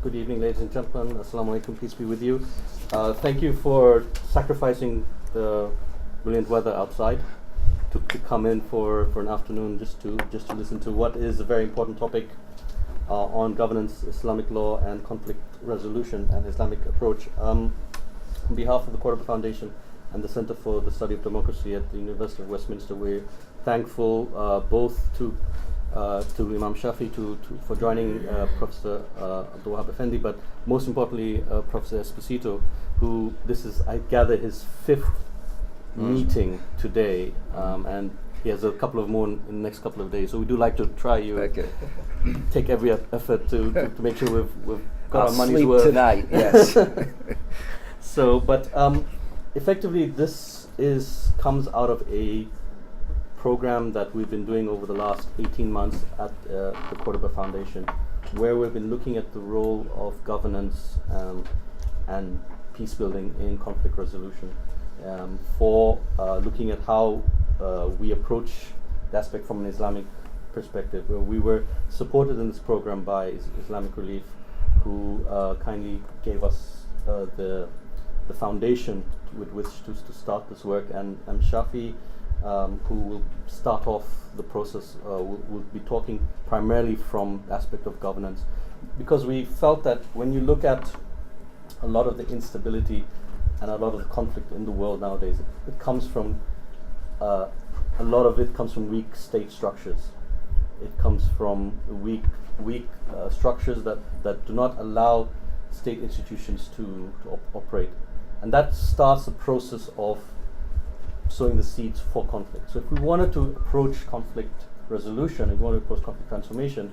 Good evening, ladies and gentlemen. Assalamu alaikum, peace be with you. Thank you for sacrificing the brilliant weather outside to come in for an afternoon just to listen to what is a very important topic on governance, Islamic law, and conflict resolution and Islamic approach. On behalf of the Cordoba Foundation and the Center for the Study of Democracy at the University of Westminster, we're thankful both to Imam Shafi for joining Professor Abdelwahab El-Affendi, but most importantly Professor Esposito, who this is, I gather, his fifth meeting today, and he has a couple of more in the next couple of days. So we do like to try take every effort to make sure we've got our money's worth tonight. Yes. So, but effectively, this comes out of a program that we've been doing over the last 18 months at the Cordoba Foundation, where we've been looking at the role of governance and peace building in conflict resolution, for looking at how we approach the aspect from an Islamic perspective. Where we were supported in this program by Islamic Relief, who kindly gave us the foundation with which to start this work, and Shafi, who will start off the process, will be talking primarily from the aspect of governance, because we felt that when you look at a lot of the instability and a lot of the conflict in the world nowadays, it comes from a lot of it comes from weak state structures. It comes from weak structures that do not allow state institutions to operate, and that starts the process of sowing the seeds for conflict. So if we wanted to approach conflict resolution, if we want to approach conflict transformation,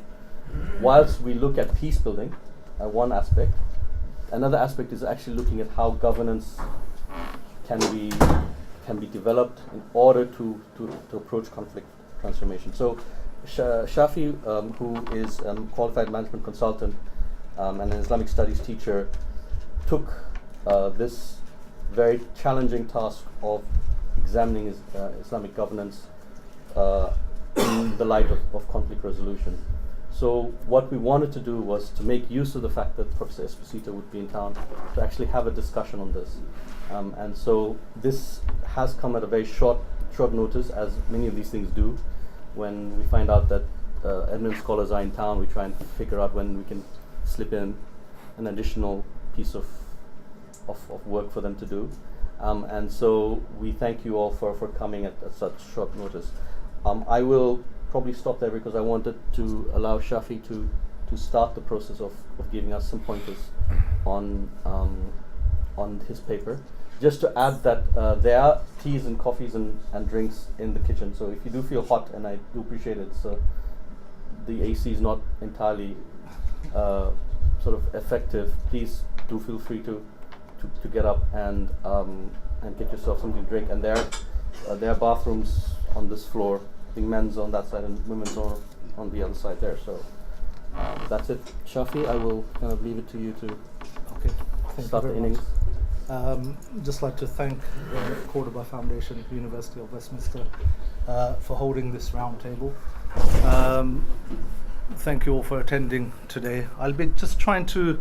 whilst we look at peace building, one aspect, another aspect is actually looking at how governance can be developed in order to approach conflict transformation. So Shafi, who is a qualified management consultant and an Islamic Studies teacher, took this very challenging task of examining Islamic governance in the light of conflict resolution. So what we wanted to do was to make use of the fact that Professor Esposito would be in town to actually have a discussion on this. And so this has come at a very short notice, as many of these things do. When we find out that eminent scholars are in town, we try and figure out when we can slip in an additional piece of work for them to do. And so we thank you all for coming at such short notice. I will probably stop there because I wanted to allow Shafi to start the process of giving us some pointers on his paper. Just to add that there are teas and coffees and drinks in the kitchen, so if you do feel hot, and I do appreciate it, so the AC is not entirely sort of effective, please do feel free to get up and get yourself something to drink. And there are bathrooms on this floor. I think men's on that side and women's on the other side there. So that's it. Shafi, I will kind of leave it to you to start the innings. Just like to thank the Cordoba Foundation, University of Westminster, for holding this roundtable. Thank you all for attending today. I'll be just trying to,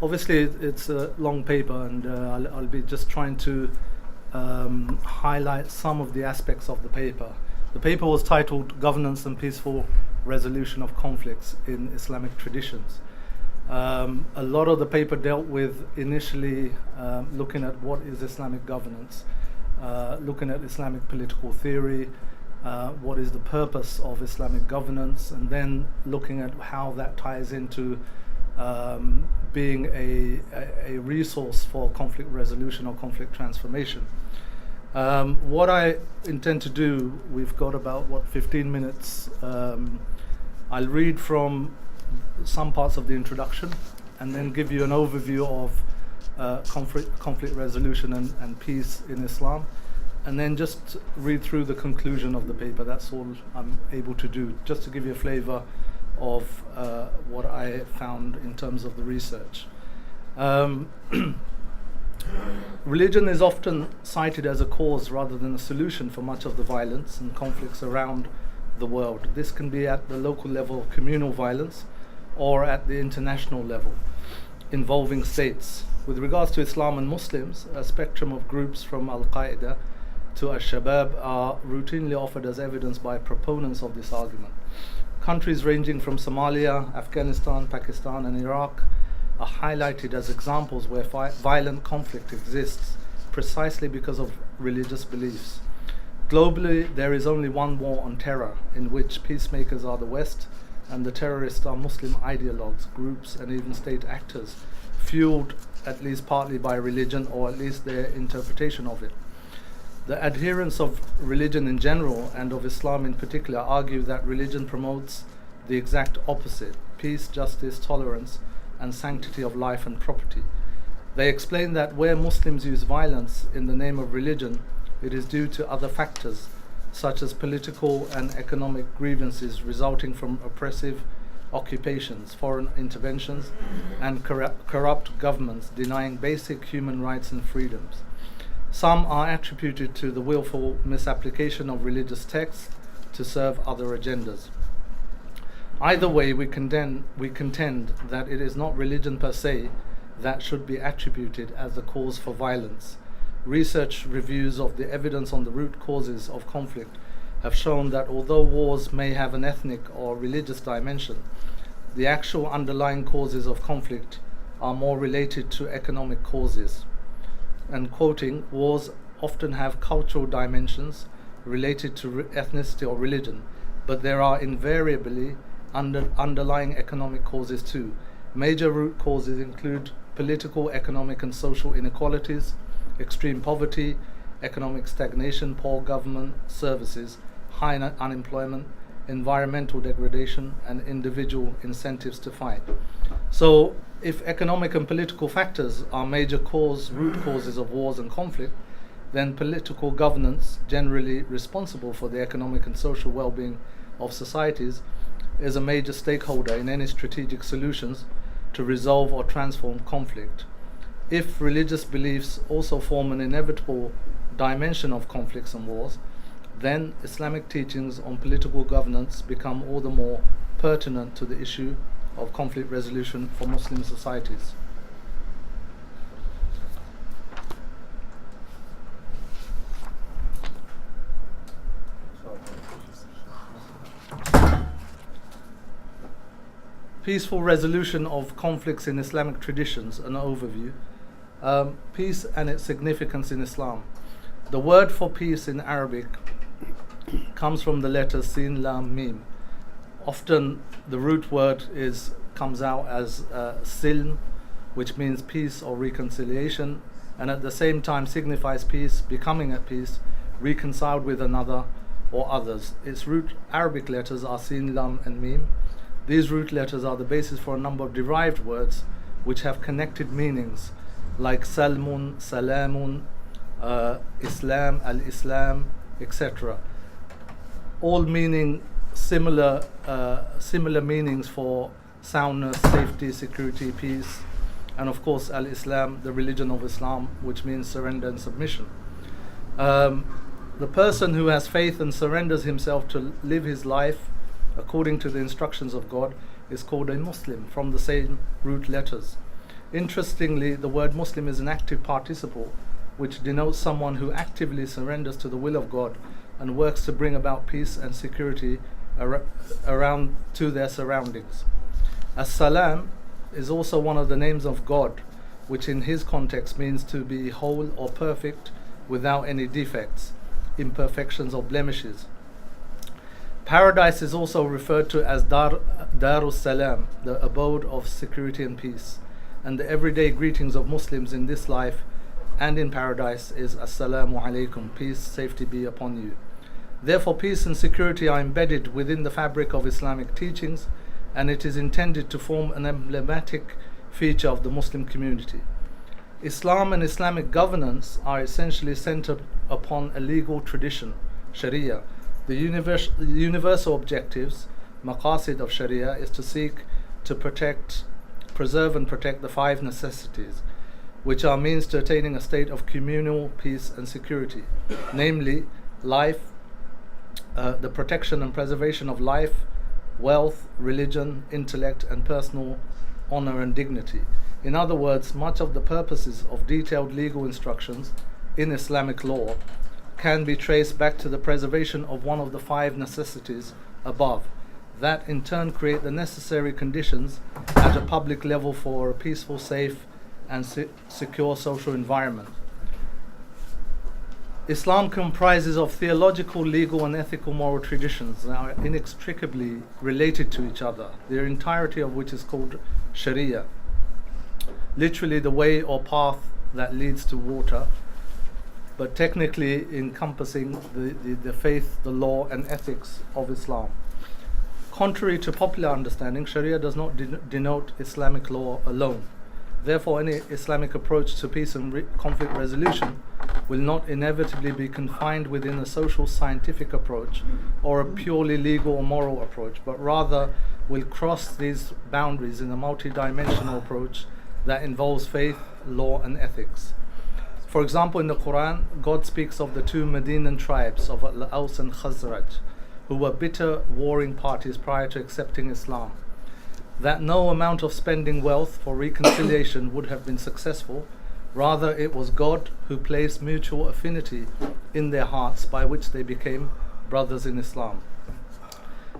obviously it's a long paper, and I'll be just trying to highlight some of the aspects of the paper. The paper was titled Governance and Peaceful Resolution of Conflicts in Islamic Traditions. A lot of the paper dealt with initially looking at what is Islamic governance, looking at Islamic political theory, what is the purpose of Islamic governance, and then looking at how that ties into being a resource for conflict resolution or conflict transformation. What I intend to do, we've got about 15 minutes. I'll read from some parts of the introduction and then give you an overview of conflict resolution and peace in Islam, and then just read through the conclusion of the paper. That's all I'm able to do, just to give you a flavor of what I found in terms of the research. Religion is often cited as a cause rather than a solution for much of the violence and conflicts around the world. This can be at the local level of communal violence or at the international level. involving states. With regards to Islam and Muslims, a spectrum of groups from Al-Qaeda to Al-Shabaab are routinely offered as evidence by proponents of this argument. Countries ranging from Somalia, Afghanistan, Pakistan and Iraq are highlighted as examples where violent conflict exists precisely because of religious beliefs. Globally, there is only one war on terror, in which peacemakers are the West and the terrorists are Muslim ideologues, groups and even state actors, fueled at least partly by religion, or at least their interpretation of it. The adherents of religion in general and of Islam in particular argue that religion promotes the exact opposite: peace, justice, tolerance and sanctity of life and property. They explain that where Muslims use violence in the name of religion, it is due to other factors such as political and economic grievances resulting from oppressive occupations, foreign interventions and corrupt governments denying basic human rights and freedoms. Some are attributed to the willful misapplication of religious texts to serve other agendas. Either way, we contend that it is not religion per se that should be attributed as the cause for violence. Research reviews of the evidence on the root causes of conflict have shown that although wars may have an ethnic or religious dimension, the actual underlying causes of conflict are more related to economic causes. And quoting, wars often have cultural dimensions related to ethnicity or religion, but there are invariably underlying economic causes too. Major root causes include political, economic and social inequalities, extreme poverty, economic stagnation, poor government services, high unemployment, environmental degradation and individual incentives to fight. So if economic and political factors are major root causes of wars and conflict, then political governance, generally responsible for the economic and social well-being of societies, is a major stakeholder in any strategic solutions to resolve or transform conflict. If religious beliefs also form an inevitable dimension of conflicts and wars, then Islamic teachings on political governance become all the more pertinent to the issue of conflict resolution for Muslim societies. Peaceful resolution of conflicts in Islamic traditions, an overview. Peace and its significance in Islam. The word for peace in Arabic comes from the letters Sin, Lam, Mim. Often the root word comes out as silm, which means peace or reconciliation, and at the same time signifies peace, becoming at peace, reconciled with another or others. Its root Arabic letters are Sin, Lam and Mim. These root letters are the basis for a number of derived words which have connected meanings, like Salmun, Salamun, Islam, Al-Islam, etc. All meaning similar meanings for soundness, safety, security, peace, and of course Al-Islam, the religion of Islam, which means surrender and submission. The person who has faith and surrenders himself to live his life according to the instructions of God is called a Muslim, from the same root letters. Interestingly, the word Muslim is an active participle, which denotes someone who actively surrenders to the will of God and works to bring about peace and security around to their surroundings. As-Salam is also one of the names of God, which in his context means to be whole or perfect without any defects, imperfections or blemishes. Paradise is also referred to as Darus Salam, the abode of security and peace, and the everyday greetings of Muslims in this life and in paradise is Assalamu alaikum, peace, safety be upon you. Therefore, peace and security are embedded within the fabric of Islamic teachings, and it is intended to form an emblematic feature of the Muslim community. Islam and Islamic governance are essentially centered upon a legal tradition, Sharia. The universal objectives, maqasid of Sharia, is to seek to preserve and protect the five necessities, which are means to attaining a state of communal peace and security, namely life, the protection and preservation of life, wealth, religion, intellect and personal honor and dignity. In other words, much of the purposes of detailed legal instructions in Islamic law can be traced back to the preservation of one of the 5 necessities above, that in turn create the necessary conditions at a public level for a peaceful, safe and secure social environment. Islam comprises of theological, legal and ethical moral traditions that are inextricably related to each other, the entirety of which is called Sharia, literally the way or path that leads to water, but technically encompassing the faith, the law and ethics of Islam. Contrary to popular understanding, Sharia does not denote Islamic law alone. Therefore, any Islamic approach to peace and conflict resolution will not inevitably be confined within a social scientific approach or a purely legal or moral approach, but rather will cross these boundaries in a multi-dimensional approach that involves faith, law and ethics. For example, in the Quran, God speaks of the 2 Medinan tribes of Al-Aws and Khazraj, who were bitter warring parties prior to accepting Islam, that no amount of spending wealth for reconciliation would have been successful. Rather, it was God who placed mutual affinity in their hearts by which they became brothers in Islam.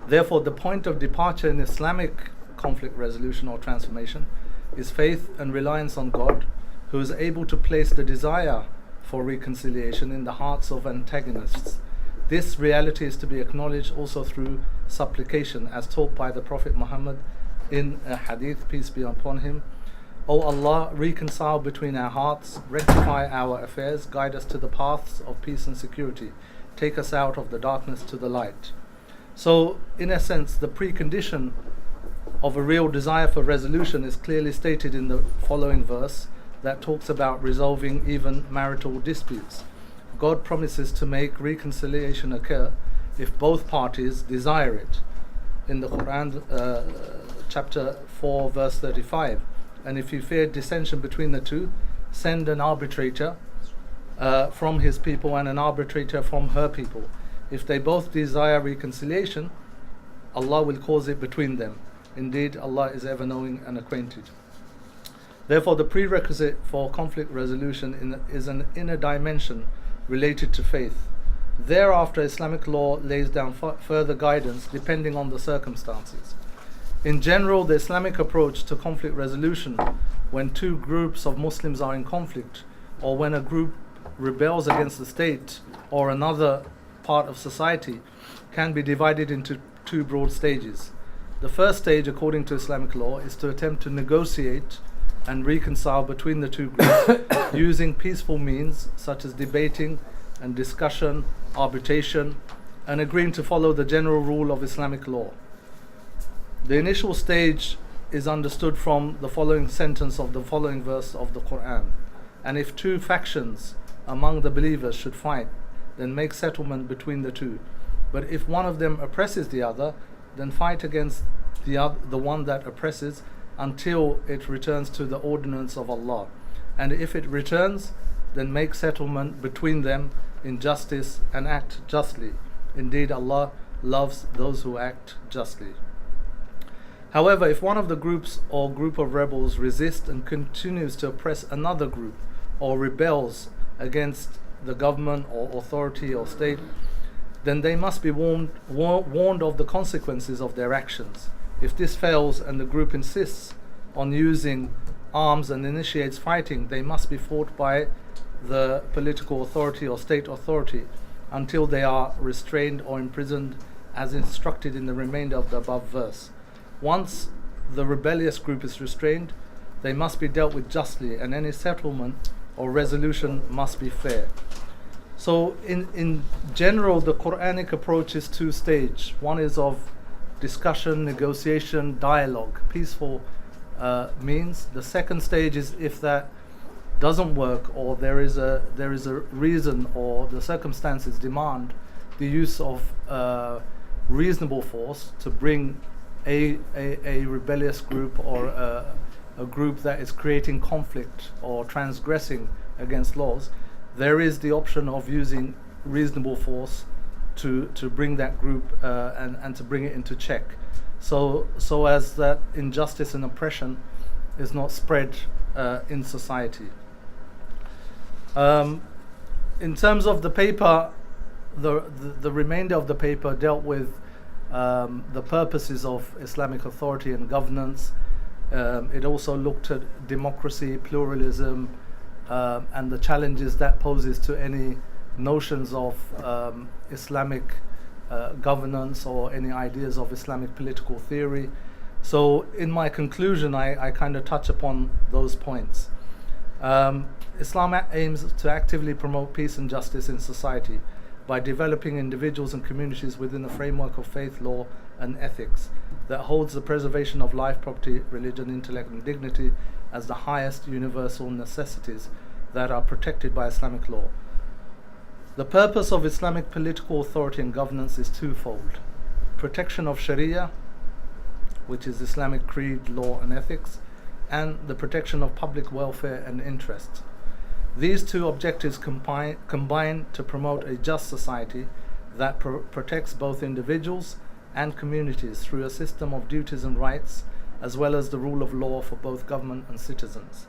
Therefore, the point of departure in Islamic conflict resolution or transformation is faith and reliance on God, who is able to place the desire for reconciliation in the hearts of antagonists. This reality is to be acknowledged also through supplication, as taught by the Prophet Muhammad in a hadith, peace be upon him. O Allah, reconcile between our hearts, rectify our affairs, guide us to the paths of peace and security, take us out of the darkness to the light. So, in essence, the precondition of a real desire for resolution is clearly stated in the following verse that talks about resolving even marital disputes. God promises to make reconciliation occur if both parties desire it. In the Quran, chapter 4, verse 35. And if you fear dissension between the two, send an arbitrator from his people and an arbitrator from her people. If they both desire reconciliation, Allah will cause it between them. Indeed, Allah is ever knowing and acquainted. Therefore, the prerequisite for conflict resolution is an inner dimension related to faith. Thereafter, Islamic law lays down further guidance depending on the circumstances. In general, the Islamic approach to conflict resolution, when 2 groups of Muslims are in conflict, or when a group rebels against the state or another part of society, can be divided into 2 broad stages. The first stage, according to Islamic law, is to attempt to negotiate and reconcile between the 2 groups using peaceful means such as debating and discussion, arbitration, and agreeing to follow the general rule of Islamic law. The initial stage is understood from the following sentence of the following verse of the Quran. And if 2 factions among the believers should fight, then make settlement between the 2. But if one of them oppresses the other, then fight against the one that oppresses until it returns to the ordinance of Allah. And if it returns, then make settlement between them in justice and act justly. Indeed, Allah loves those who act justly. However, if one of the groups or group of rebels resists and continues to oppress another group or rebels against the government or authority or state, then they must be warned of the consequences of their actions. If this fails and the group insists on using arms and initiates fighting, they must be fought by the political authority or state authority until they are restrained or imprisoned as instructed in the remainder of the above verse. Once the rebellious group is restrained, they must be dealt with justly, and any settlement or resolution must be fair. So in general, the Quranic approach is 2-stage. One is of discussion, negotiation, dialogue, peaceful means. The second stage is if that doesn't work, or there is a reason or the circumstances demand the use of reasonable force to bring a rebellious group or a group that is creating conflict or transgressing against laws, there is the option of using reasonable force to bring that group and to bring it into check, so as that injustice and oppression is not spread in society. In terms of the paper, the remainder of the paper dealt with the purposes of Islamic authority and governance. It also looked at democracy, pluralism, and the challenges that poses to any notions of Islamic governance or any ideas of Islamic political theory. So in my conclusion, I kind of touch upon those points. Islam aims to actively promote peace and justice in society by developing individuals and communities within the framework of faith, law, and ethics that holds the preservation of life, property, religion, intellect, and dignity as the highest universal necessities that are protected by Islamic law. The purpose of Islamic political authority and governance is twofold: protection of Sharia, which is Islamic creed, law, and ethics, and the protection of public welfare and interests. These two objectives combine to promote a just society that protects both individuals and communities through a system of duties and rights, as well as the rule of law for both government and citizens.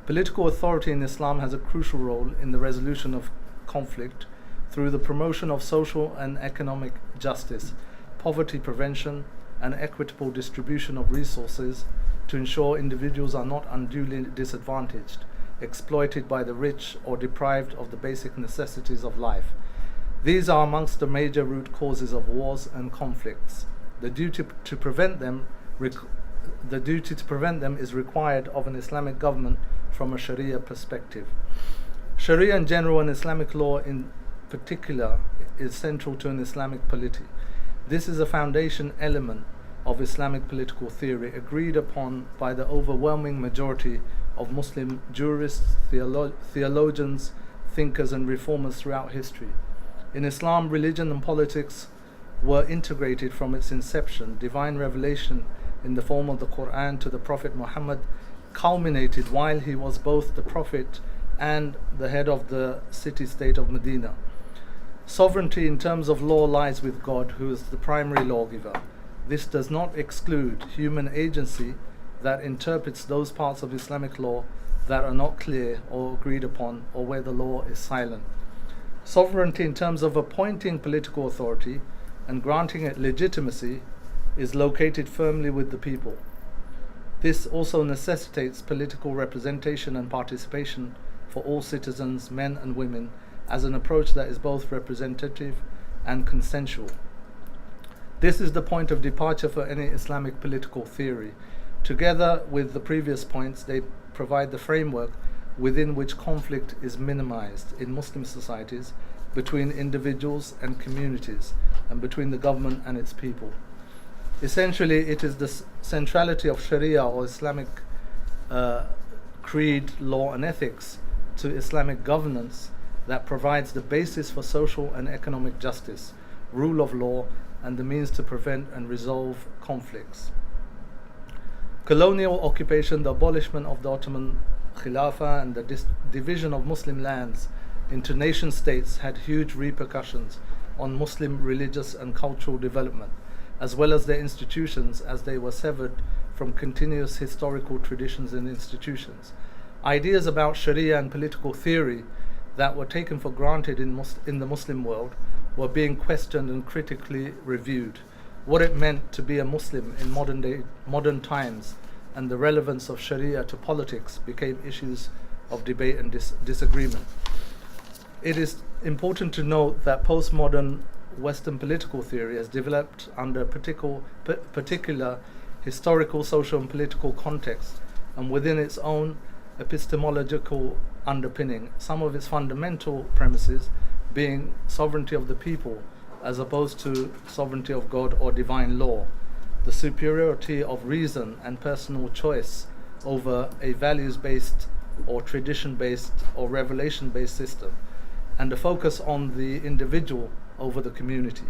Political authority in Islam has a crucial role in the resolution of conflict through the promotion of social and economic justice, poverty prevention, and equitable distribution of resources to ensure individuals are not unduly disadvantaged, exploited by the rich, or deprived of the basic necessities of life. These are amongst the major root causes of wars and conflicts. The duty to prevent them is required of an Islamic government from a Sharia perspective. Sharia in general and Islamic law in particular is central to an Islamic polity. This is a foundation element of Islamic political theory agreed upon by the overwhelming majority of Muslim jurists, theologians, thinkers, and reformers throughout history. In Islam, religion and politics were integrated from its inception. Divine revelation in the form of the Quran to the Prophet Muhammad culminated while he was both the Prophet and the head of the city-state of Medina. Sovereignty in terms of law lies with God, who is the primary lawgiver. This does not exclude human agency that interprets those parts of Islamic law that are not clear or agreed upon, or where the law is silent. Sovereignty in terms of appointing political authority and granting it legitimacy is located firmly with the people. This also necessitates political representation and participation for all citizens, men and women, as an approach that is both representative and consensual. This is the point of departure for any Islamic political theory. Together with the previous points, they provide the framework within which conflict is minimized in Muslim societies between individuals and communities, and between the government and its people. Essentially, it is the centrality of Sharia or Islamic creed, law, and ethics to Islamic governance that provides the basis for social and economic justice, rule of law, and the means to prevent and resolve conflicts. Colonial occupation, the abolishment of the Ottoman Khilafah, and the division of Muslim lands into nation states had huge repercussions on Muslim religious and cultural development, as well as their institutions, as they were severed from continuous historical traditions and institutions. Ideas about Sharia and political theory that were taken for granted in the Muslim world were being questioned and critically reviewed. What it meant to be a Muslim in modern times and the relevance of Sharia to politics became issues of debate and disagreement. It is important to note that postmodern Western political theory has developed under a particular historical, social, and political context, and within its own epistemological underpinning, some of its fundamental premises being sovereignty of the people as opposed to sovereignty of God or divine law, the superiority of reason and personal choice over a values-based or tradition-based or revelation-based system, and a focus on the individual over the community,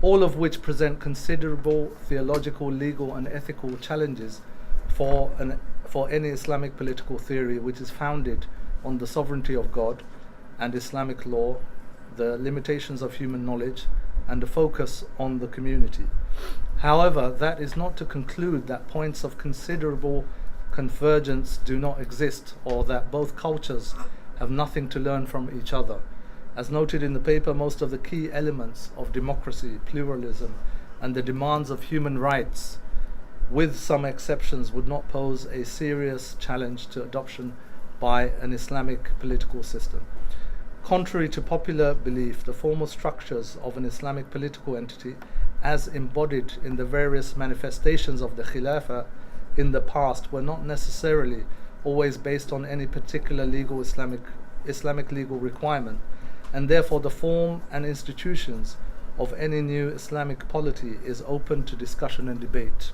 all of which present considerable theological, legal, and ethical challenges for any Islamic political theory which is founded on the sovereignty of God and Islamic law, the limitations of human knowledge, and a focus on the community. However, that is not to conclude that points of considerable convergence do not exist, or that both cultures have nothing to learn from each other. As noted in the paper, most of the key elements of democracy, pluralism, and the demands of human rights, with some exceptions, would not pose a serious challenge to adoption by an Islamic political system. Contrary to popular belief, the formal structures of an Islamic political entity, as embodied in the various manifestations of the Khilafah in the past, were not necessarily always based on any particular legal Islamic legal requirement, and therefore the form and institutions of any new Islamic polity is open to discussion and debate.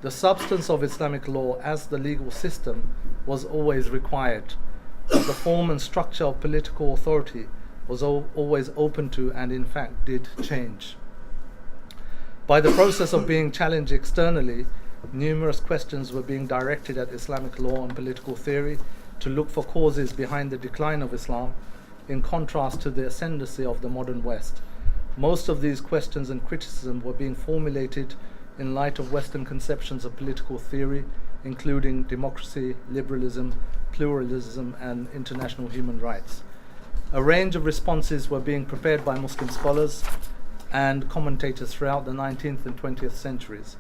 The substance of Islamic law as the legal system was always required, but the form and structure of political authority was always open to, and in fact did change. By the process of being challenged externally, numerous questions were being directed at Islamic law and political theory to look for causes behind the decline of Islam, in contrast to the ascendancy of the modern West. Most of these questions and criticism were being formulated in light of Western conceptions of political theory, including democracy, liberalism, pluralism, and international human rights. A range of responses were being prepared by Muslim scholars and commentators throughout the 19th and 20th centuries.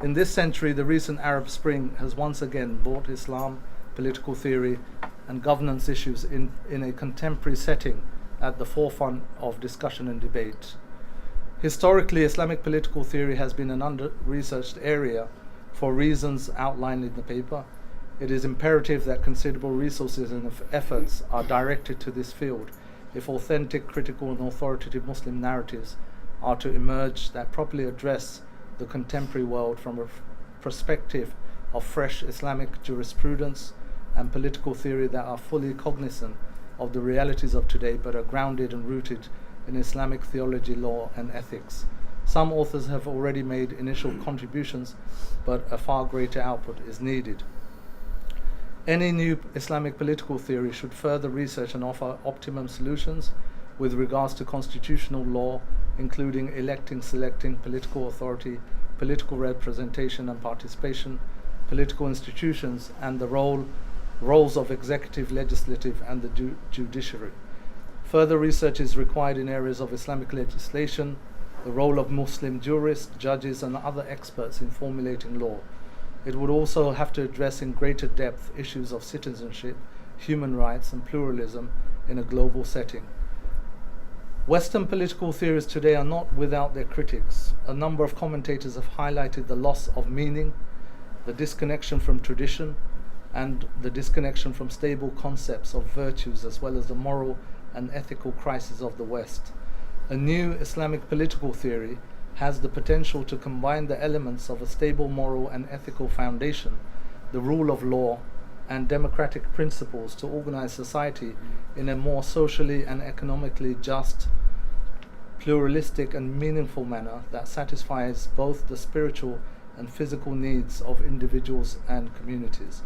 In this century, the recent Arab Spring has once again brought Islam, political theory, and governance issues in a contemporary setting at the forefront of discussion and debate. Historically, Islamic political theory has been an under-researched area for reasons outlined in the paper. It is imperative that considerable resources and efforts are directed to this field if authentic, critical, and authoritative Muslim narratives are to emerge that properly address the contemporary world from a perspective of fresh Islamic jurisprudence and political theory that are fully cognizant of the realities of today but are grounded and rooted in Islamic theology, law, and ethics. Some authors have already made initial contributions, but a far greater output is needed. Any new Islamic political theory should further research and offer optimum solutions with regards to constitutional law, including electing, selecting, political authority, political representation and participation, political institutions, and the roles of executive, legislative, and the judiciary. Further research is required in areas of Islamic legislation, the role of Muslim jurists, judges, and other experts in formulating law. It would also have to address in greater depth issues of citizenship, human rights, and pluralism in a global setting. Western political theories today are not without their critics. A number of commentators have highlighted the loss of meaning, the disconnection from tradition, and the disconnection from stable concepts of virtues, as well as the moral and ethical crisis of the West. A new Islamic political theory has the potential to combine the elements of a stable moral and ethical foundation, the rule of law, and democratic principles to organize society in a more socially and economically just, pluralistic, and meaningful manner that satisfies both the spiritual and physical needs of individuals and communities.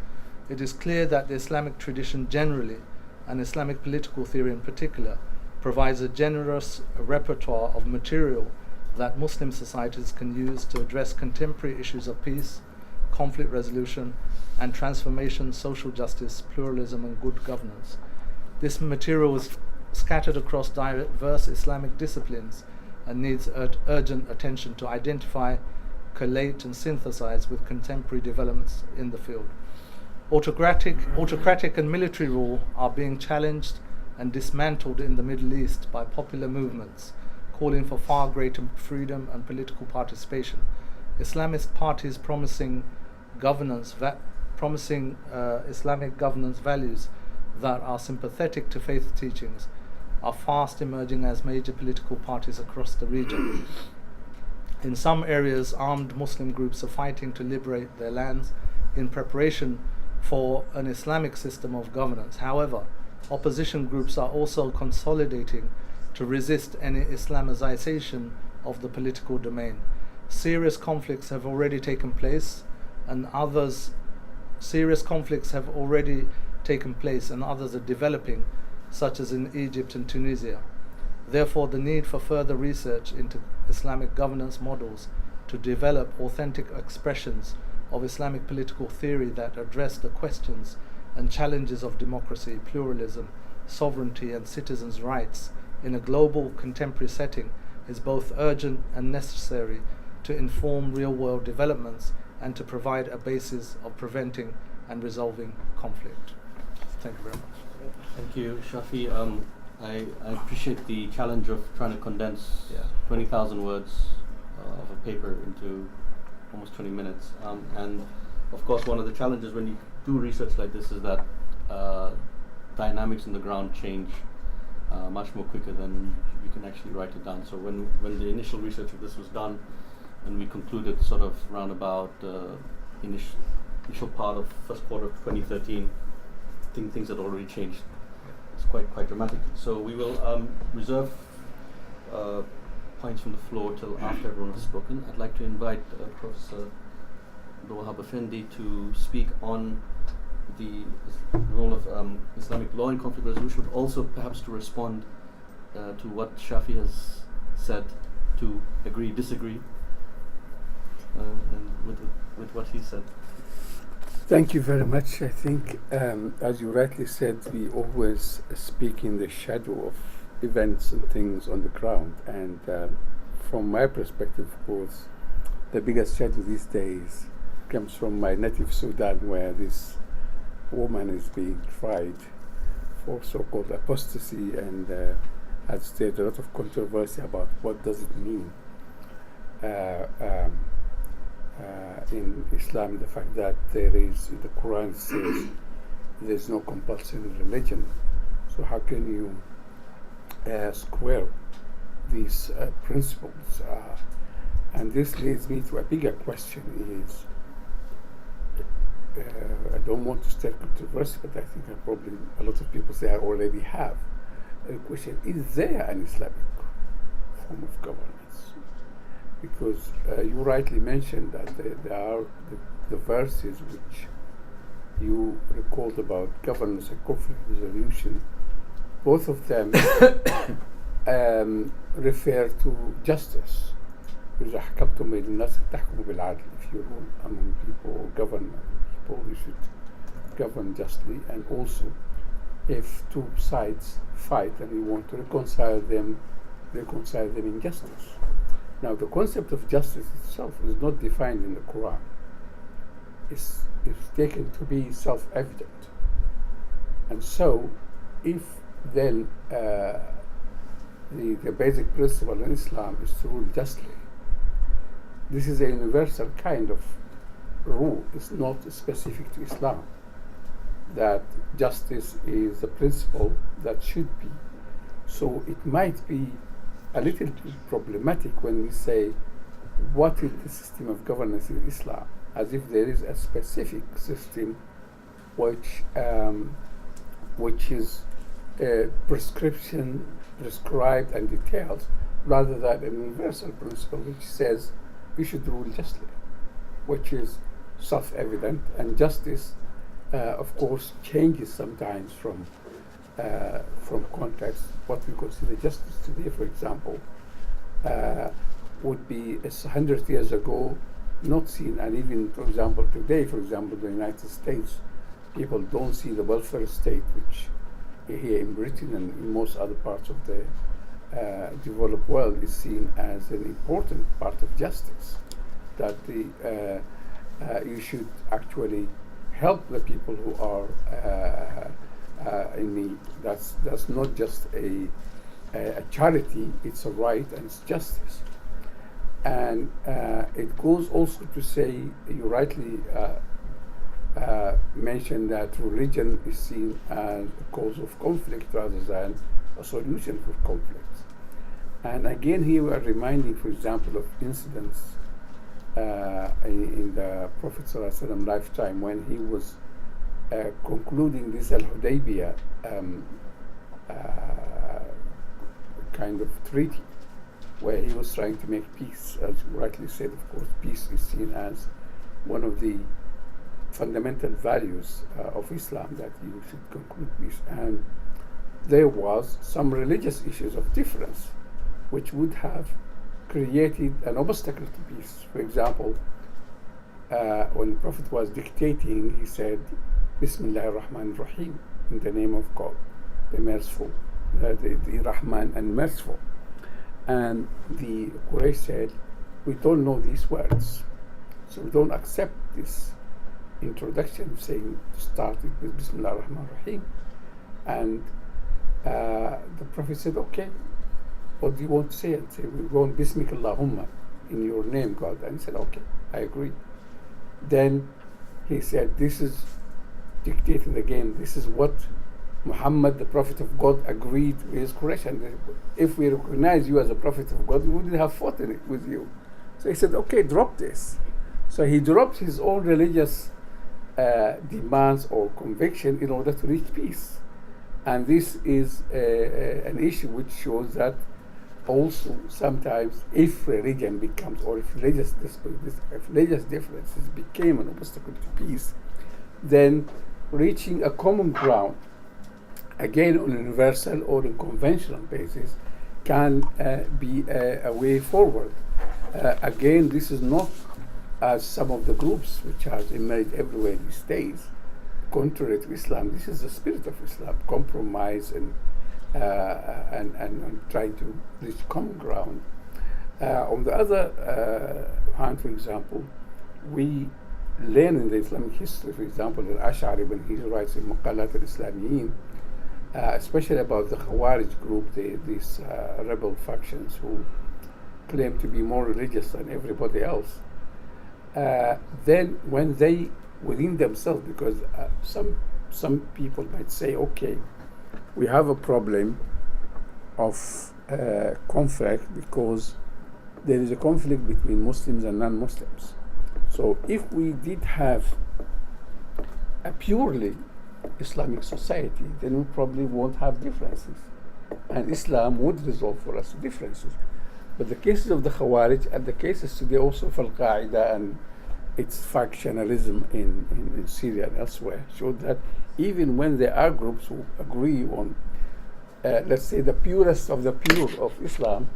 It is clear that the Islamic tradition generally, and Islamic political theory in particular, provides a generous repertoire of material that Muslim societies can use to address contemporary issues of peace, conflict resolution, and transformation, social justice, pluralism, and good governance. This material is scattered across diverse Islamic disciplines and needs urgent attention to identify, collate, and synthesize with contemporary developments in the field. Autocratic and military rule are being challenged and dismantled in the Middle East by popular movements calling for far greater freedom and political participation. Islamist parties promising Islamic governance values that are sympathetic to faith teachings are fast emerging as major political parties across the region. In some areas, armed Muslim groups are fighting to liberate their lands in preparation for an Islamic system of governance. However, opposition groups are also consolidating to resist any Islamization of the political domain. Serious conflicts have already taken place, and others are developing, such as in Egypt and Tunisia. Therefore, the need for further research into Islamic governance models to develop authentic expressions of Islamic political theory that address the questions and challenges of democracy, pluralism, sovereignty, and citizens' rights in a global contemporary setting is both urgent and necessary to inform real-world developments and to provide a basis of preventing and resolving conflict. Thank you very much. Thank you, Shafi. I appreciate the challenge of trying to condense 20,000 words of a paper into almost 20 minutes. And of course, one of the challenges when you do research like this is that dynamics on the ground change much more quicker than you can actually write it down. So when the initial research of this was done, and we concluded sort of round about initial part of first quarter of 2013, I think things had already changed. It's quite dramatic. So we will reserve points from the floor till after everyone has spoken. I'd like to invite Professor Abdelwahab El-Affendi to speak on the role of Islamic law in conflict resolution, but also perhaps to respond to what Shafi has said, to agree, disagree, and with what he said. Thank you very much. I think, as you rightly said, we always speak in the shadow of events and things on the ground. And from my perspective, of course, the biggest shadow these days comes from my native Sudan, where this woman is being tried for so-called apostasy and has stirred a lot of controversy about what does it mean in Islam, the fact that there is, the Quran says there's no compulsory religion. So how can you square these principles? And this leads me to a bigger question is, I don't want to start controversy, but I think probably a lot of people say I already have. The question, is there an Islamic form of governance? Because you rightly mentioned that there are the verses which you recalled about governance and conflict resolution. Both of them refer to justice. If you rule among people or govern people, you should govern justly. And also, if two sides fight and you want to reconcile them in justice. Now, the concept of justice itself is not defined in the Quran. It's taken to be self-evident. And so, if then the basic principle in Islam is to rule justly, this is a universal kind of rule. It's not specific to Islam. That justice is the principle that should be. So it might be a little bit problematic when we say, what is the system of governance in Islam? As if there is a specific system which is prescribed and detailed, rather than a universal principle which says we should rule justly, which is self-evident. And justice, of course, changes sometimes from context. What we consider justice today, for example, would be 100 years ago not seen. And even, for example, today, for example, the United States, people don't see the welfare state, which here in Britain and in most other parts of the developed world is seen as an important part of justice, that you should actually help the people who are in need. That's not just a charity, it's a right and it's justice. And it goes also to say, you rightly mentioned that religion is seen as a cause of conflict rather than a solution for conflict. And again, here we are reminding, for example, of incidents in the Prophet ﷺ lifetime when he was concluding this Al-Hudaybiyah kind of treaty, where he was trying to make peace. As you rightly said, of course, peace is seen as one of the fundamental values of Islam, that you should conclude peace. And there was some religious issues of difference which would have created an obstacle to peace. For example, when the Prophet was dictating, he said, Bismillah ar-Rahman ar-Rahim, in the name of God, the merciful, the Rahman and merciful. And the Quraysh said, we don't know these words, so we don't accept this introduction saying to start it with Bismillah ar-Rahman ar-Rahim. And the Prophet said, okay, what do you want to say? And say, we want Bismika Allahumma, in your name, God. And he said, okay, I agree. Then he said, this is dictated again. This is what Muhammad, the Prophet of God, agreed with Quraysh. And if we recognize you as a Prophet of God, we wouldn't have fought in it with you. So he said, okay, drop this. So he dropped his own religious demands or conviction in order to reach peace. And this is an issue which shows that also sometimes if religion becomes, or if religious differences became an obstacle to peace, then reaching a common ground, again on a universal or a conventional basis, can be a way forward. Again, this is not as some of the groups which have emerged everywhere these days, contrary to Islam. This is the spirit of Islam: compromise and trying to reach common ground. On the other hand, for example, we learn in the Islamic history, for example, Al-Ash'ari, when he writes in Maqalat al-Islamiyin, especially about the Khawarij group, these rebel factions who claim to be more religious than everybody else. Then when they, within themselves, because some people might say, okay, we have a problem of conflict because there is a conflict between Muslims and non-Muslims. So if we did have a purely Islamic society, then we probably won't have differences. And Islam would resolve for us differences. But the cases of the Khawarij and the cases today also of Al-Qaeda and its factionalism in Syria and elsewhere show that even when there are groups who agree on, let's say, the purest of the pure of Islam,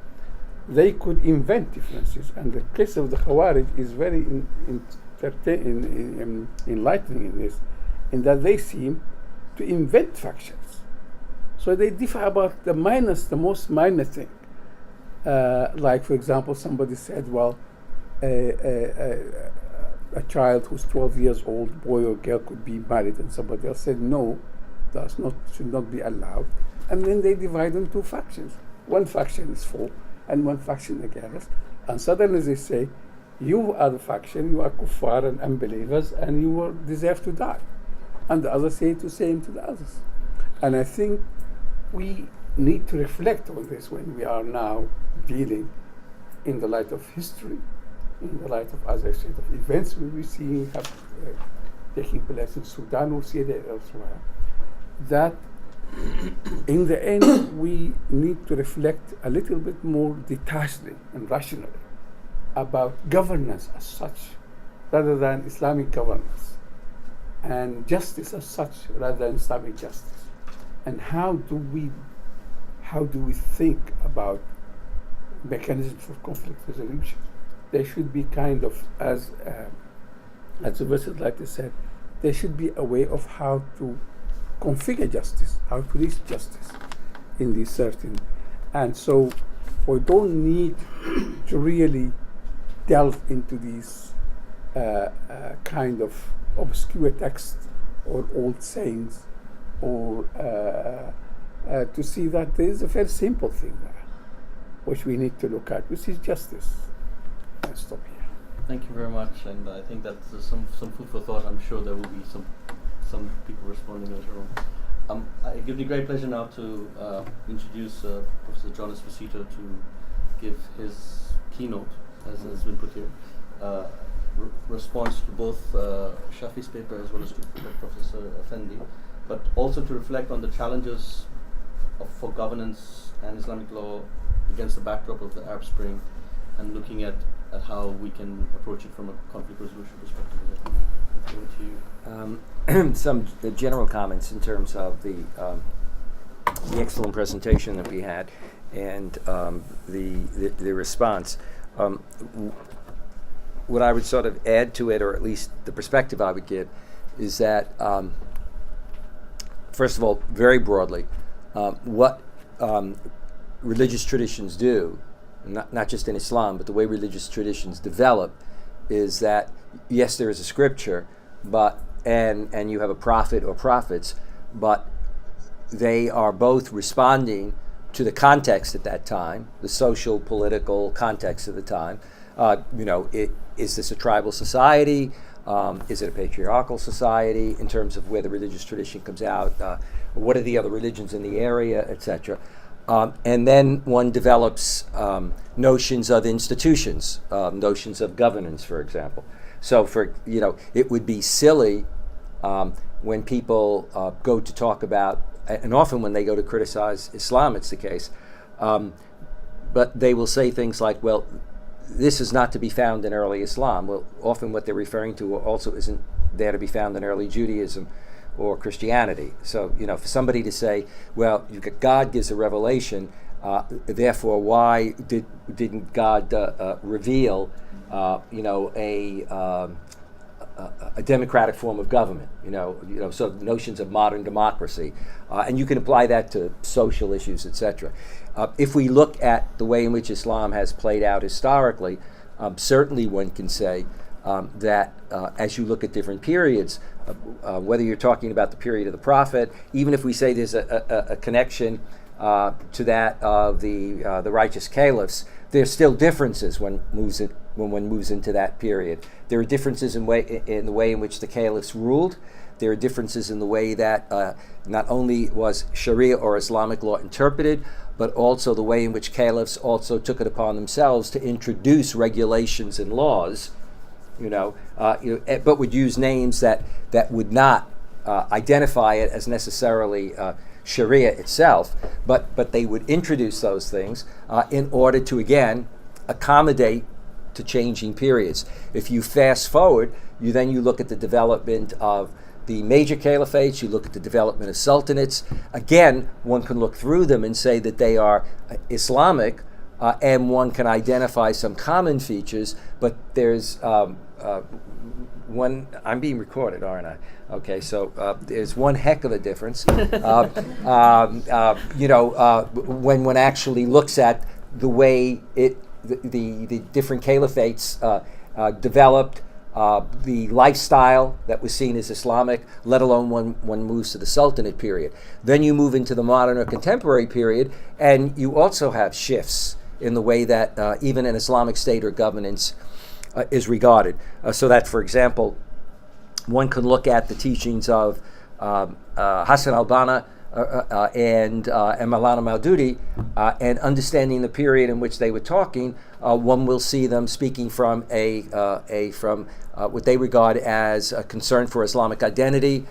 they could invent differences. And the case of the Khawarij is very enlightening in this, in that they seem to invent factions. So they differ about the most minor thing. Like, for example, somebody said, well, a child who's 12 years old, boy or girl, could be married, and somebody else said, no, should not be allowed. And then they divide into factions. One faction is for, and one faction against. And suddenly they say, you are the faction, you are kuffar and unbelievers, and you deserve to die. And the others say the same to the others. And I think we need to reflect on this when we are now dealing in the light of history, in the light of, as I said, of events we see taking place in Sudan or Syria elsewhere, that in the end we need to reflect a little bit more detachedly and rationally about governance as such, rather than Islamic governance, and justice as such, rather than Islamic justice. And how do we think about mechanisms for conflict resolution? There should be kind of, as the versatile said, there should be a way of how to configure justice, how to reach justice in these certain. And so we don't need to really delve into these kind of obscure texts or old sayings, or to see that there is a very simple thing there, which we need to look at, which is justice. I'll stop here. Thank you very much, and I think that's some food for thought. I'm sure there will be some people responding later on. It gives me great pleasure now to introduce Professor John Esposito to give his keynote, as has been put here, response to both Shafi's paper as well as to Professor Effendi, but also to reflect on the challenges for governance and Islamic law against the backdrop of the Arab Spring, and looking at how we can approach it from a conflict resolution perspective. Over to you. Some general comments in terms of the excellent presentation that we had and the response. what I would sort of add to it, or at least the perspective I would give, is that first of all, very broadly, what religious traditions do, not just in Islam, but the way religious traditions develop, is that yes, there is a scripture, and you have a prophet or prophets, but they are both responding to the context at that time, the social, political context of the time. Is this a tribal society? Is it a patriarchal society in terms of where the religious tradition comes out? What are the other religions in the area, etc.? And then one develops notions of institutions, notions of governance, for example. So, it would be silly when people go to talk about, and often when they go to criticize Islam, it's the case, but they will say things like, well, this is not to be found in early Islam. Well, often what they're referring to also isn't there to be found in early Judaism or Christianity. So, for somebody to say, well, God gives a revelation, therefore why didn't God reveal, a democratic form of government? So notions of modern democracy, and you can apply that to social issues, etc. If we look at the way in which Islam has played out historically, certainly one can say that as you look at different periods, whether you're talking about the period of the Prophet, even if we say there's a connection to that of the righteous caliphs, there's still differences when one moves into that period. There are differences in the way in which the caliphs ruled. There are differences in the way that not only was Sharia or Islamic law interpreted, but also the way in which caliphs also took it upon themselves to introduce regulations and laws, but would use names that would not identify it as necessarily Sharia itself, but they would introduce those things in order to, again, accommodate to changing periods. If you fast forward, you look at the development of the major caliphates, you look at the development of sultanates. Again, one can look through them and say that they are Islamic, and one can identify some common features, but there's one. I'm being recorded, aren't I? Okay, so there's one heck of a difference. When one actually looks at the way the different caliphates developed, the lifestyle that was seen as Islamic, let alone when one moves to the Sultanate period. Then you move into the modern or contemporary period, and you also have shifts in the way that even an Islamic state or governance is regarded. So that, for example, one can look at the teachings of Hassan al-Banna and Maulana Maududi, and understanding the period in which they were talking, one will see them speaking from what they regard as a concern for Islamic identity,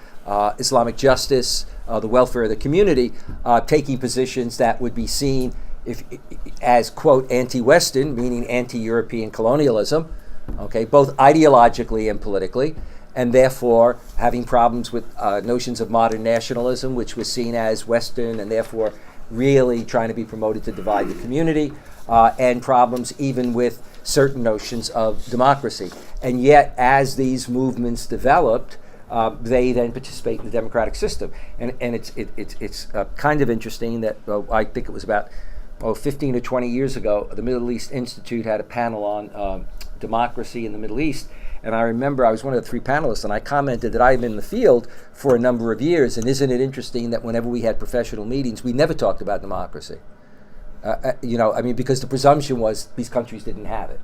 Islamic justice, the welfare of the community, taking positions that would be seen as, quote, anti-Western, meaning anti-European colonialism, okay, both ideologically and politically, and therefore having problems with notions of modern nationalism, which was seen as Western and therefore really trying to be promoted to divide the community, and problems even with certain notions of democracy. And yet, as these movements developed, they then participate in the democratic system. And it's kind of interesting that I think it was about 15 or 20 years ago, the Middle East Institute had a panel on democracy in the Middle East. And I remember I was one of the three panelists, and I commented that I've been in the field for a number of years, and isn't it interesting that whenever we had professional meetings, we never talked about democracy? Because the presumption was these countries didn't have it,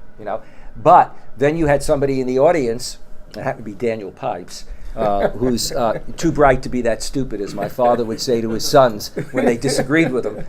But then you had somebody in the audience, it happened to be Daniel Pipes, who's too bright to be that stupid, as my father would say to his sons when they disagreed with him.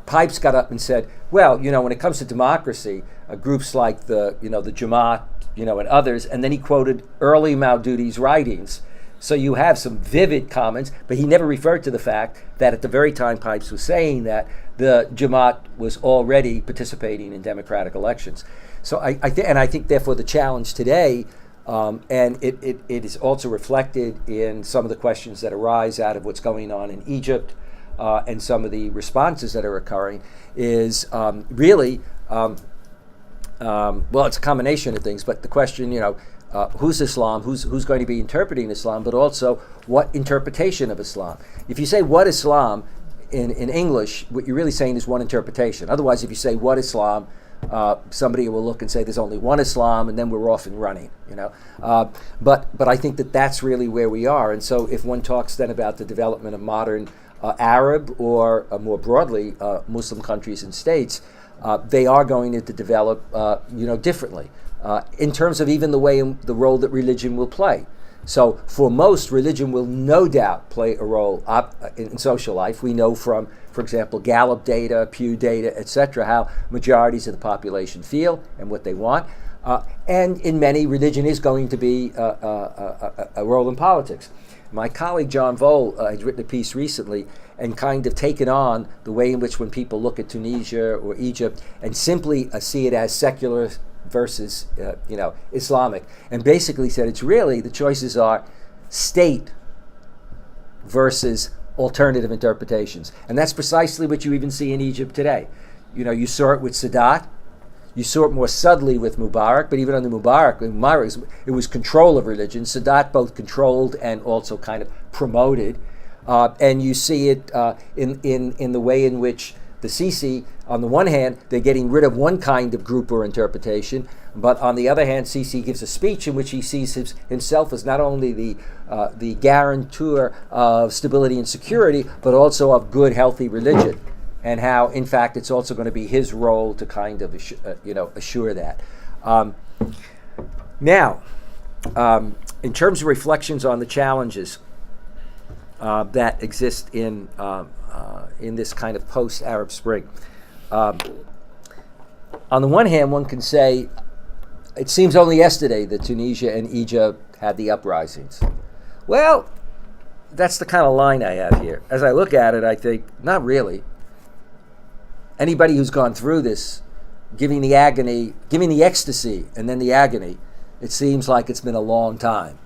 Pipes got up and said, well, when it comes to democracy, groups like the Jamaat, and others, and then he quoted early Maududi's writings. So you have some vivid comments, but he never referred to the fact that at the very time Pipes was saying that, the Jamaat was already participating in democratic elections. So I think therefore the challenge today, and it is also reflected in some of the questions that arise out of what's going on in Egypt, and some of the responses that are occurring, is really well, it's a combination of things, but the question, who's Islam, who's going to be interpreting Islam, but also what interpretation of Islam. If you say what Islam in English, what you're really saying is one interpretation. Otherwise, if you say what Islam, somebody will look and say there's only one Islam, and then we're off and running. But I think that that's really where we are. And so if one talks then about the development of modern Arab or more broadly Muslim countries and states, they are going to develop differently in terms of even the role that religion will play. So for most, religion will no doubt play a role in social life. We know from, for example, Gallup data, Pew data, etc., how majorities of the population feel and what they want. And in many, religion is going to be a role in politics. My colleague John Vole has written a piece recently and kind of taken on the way in which when people look at Tunisia or Egypt and simply see it as secular versus Islamic, and basically said it's really the choices are state versus alternative interpretations. And that's precisely what you even see in Egypt today. You saw it with Sadat. You saw it more subtly with Mubarak, but even under Mubarak, it was control of religion. Sadat both controlled and also kind of promoted. And you see it in the way in which the Sisi, on the one hand, they're getting rid of one kind of group or interpretation, but on the other hand, Sisi gives a speech in which he sees himself as not only the guarantor of stability and security, but also of good, healthy religion, and how, in fact, it's also going to be his role to kind of assure that. Now, in terms of reflections on the challenges that exist in this kind of post-Arab Spring. On the one hand, one can say, it seems only yesterday that Tunisia and Egypt had the uprisings. Well, that's the kind of line I have here. As I look at it, I think, not really. Anybody who's gone through this, giving the agony, giving the ecstasy, and then the agony, it seems like it's been a long time.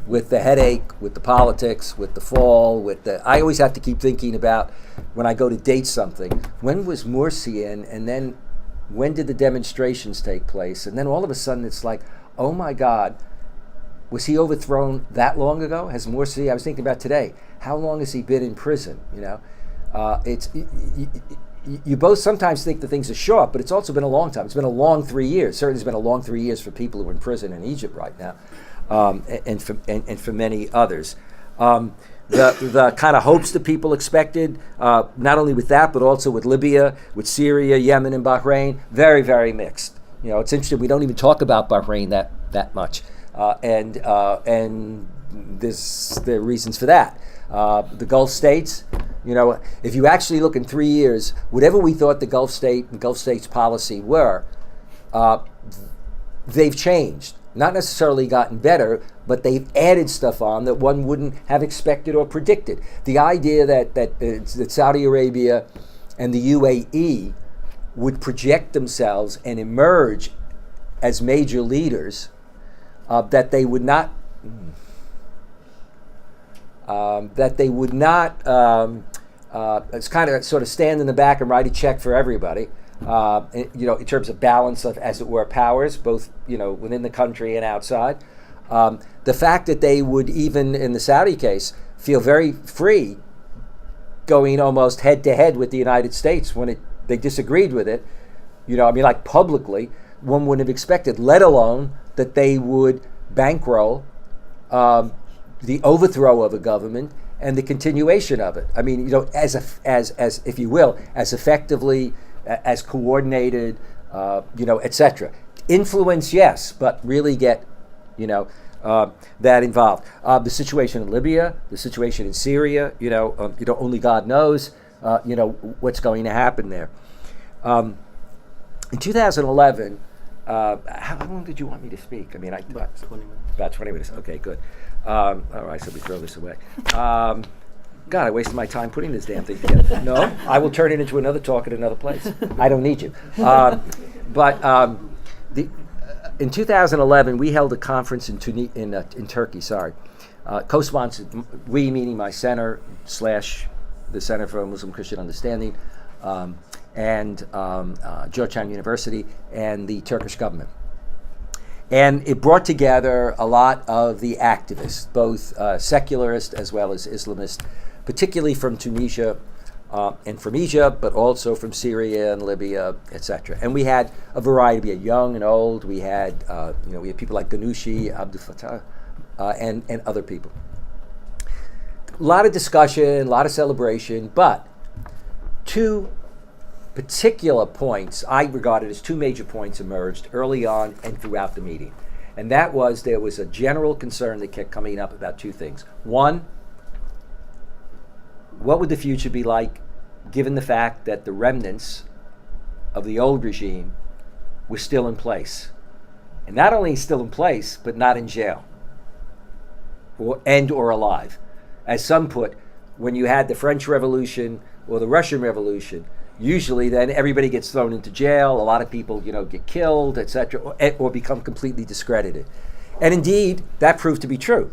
With the headache, with the politics, with the fall, I always have to keep thinking about, when I go to date something, when was Morsi in, and then when did the demonstrations take place? And then all of a sudden it's like, oh my God, was he overthrown that long ago? Has Morsi, I was thinking about today, how long has he been in prison? You both sometimes think the things are short, but it's also been a long time. It's been a long 3 years. Certainly it's been a long 3 years for people who are in prison in Egypt right now. And for many others. The kind of hopes that people expected, not only with that, but also with Libya, with Syria, Yemen, and Bahrain, very, very mixed. It's interesting, we don't even talk about Bahrain that much. And there are reasons for that. The Gulf states, if you actually look in 3 years, whatever we thought the Gulf states policy were, they've changed. Not necessarily gotten better, but they've added stuff on that one wouldn't have expected or predicted. The idea that Saudi Arabia and the UAE would project themselves and emerge as major leaders, that they would not it's kind of sort of stand in the back and write a check for everybody. In terms of balance of, as it were, powers, both within the country and outside. The fact that they would, even in the Saudi case, feel very free going almost head to head with the United States when they disagreed with it, like publicly, one wouldn't have expected, let alone that they would bankroll the overthrow of a government and the continuation of it. As if you will, as effectively, as coordinated, etc. Influence, yes, but really get, that involved. The situation in Libya, the situation in Syria, only God knows, what's going to happen there. In 2011, how long did you want me to speak? About 20 minutes. About 20 minutes. Okay, good. All right, so we throw this away. God, I wasted my time putting this damn thing together. No, I will turn it into another talk at another place. I don't need you. In 2011, we held a conference in Turkey. Co-sponsored. We meaning my center / the Center for Muslim Christian Understanding, and Georgetown University and the Turkish government. And it brought together a lot of the activists, both secularist as well as Islamist, particularly from Tunisia and from Egypt, but also from Syria and Libya, etc. And we had a variety. We had young and old. We had we had people like Ghanouchi, Abdel Fattah, and other people. A lot of discussion, a lot of celebration, but two particular points I regarded as two major points emerged early on and throughout the meeting. And that was there was a general concern that kept coming up about two things. One, what would the future be like given the fact that the remnants of the old regime were still in place? And not only still in place, but not in jail or alive. As some put, when you had the French Revolution or the Russian Revolution, usually then everybody gets thrown into jail, a lot of people get killed, etc., or become completely discredited. And indeed, that proved to be true.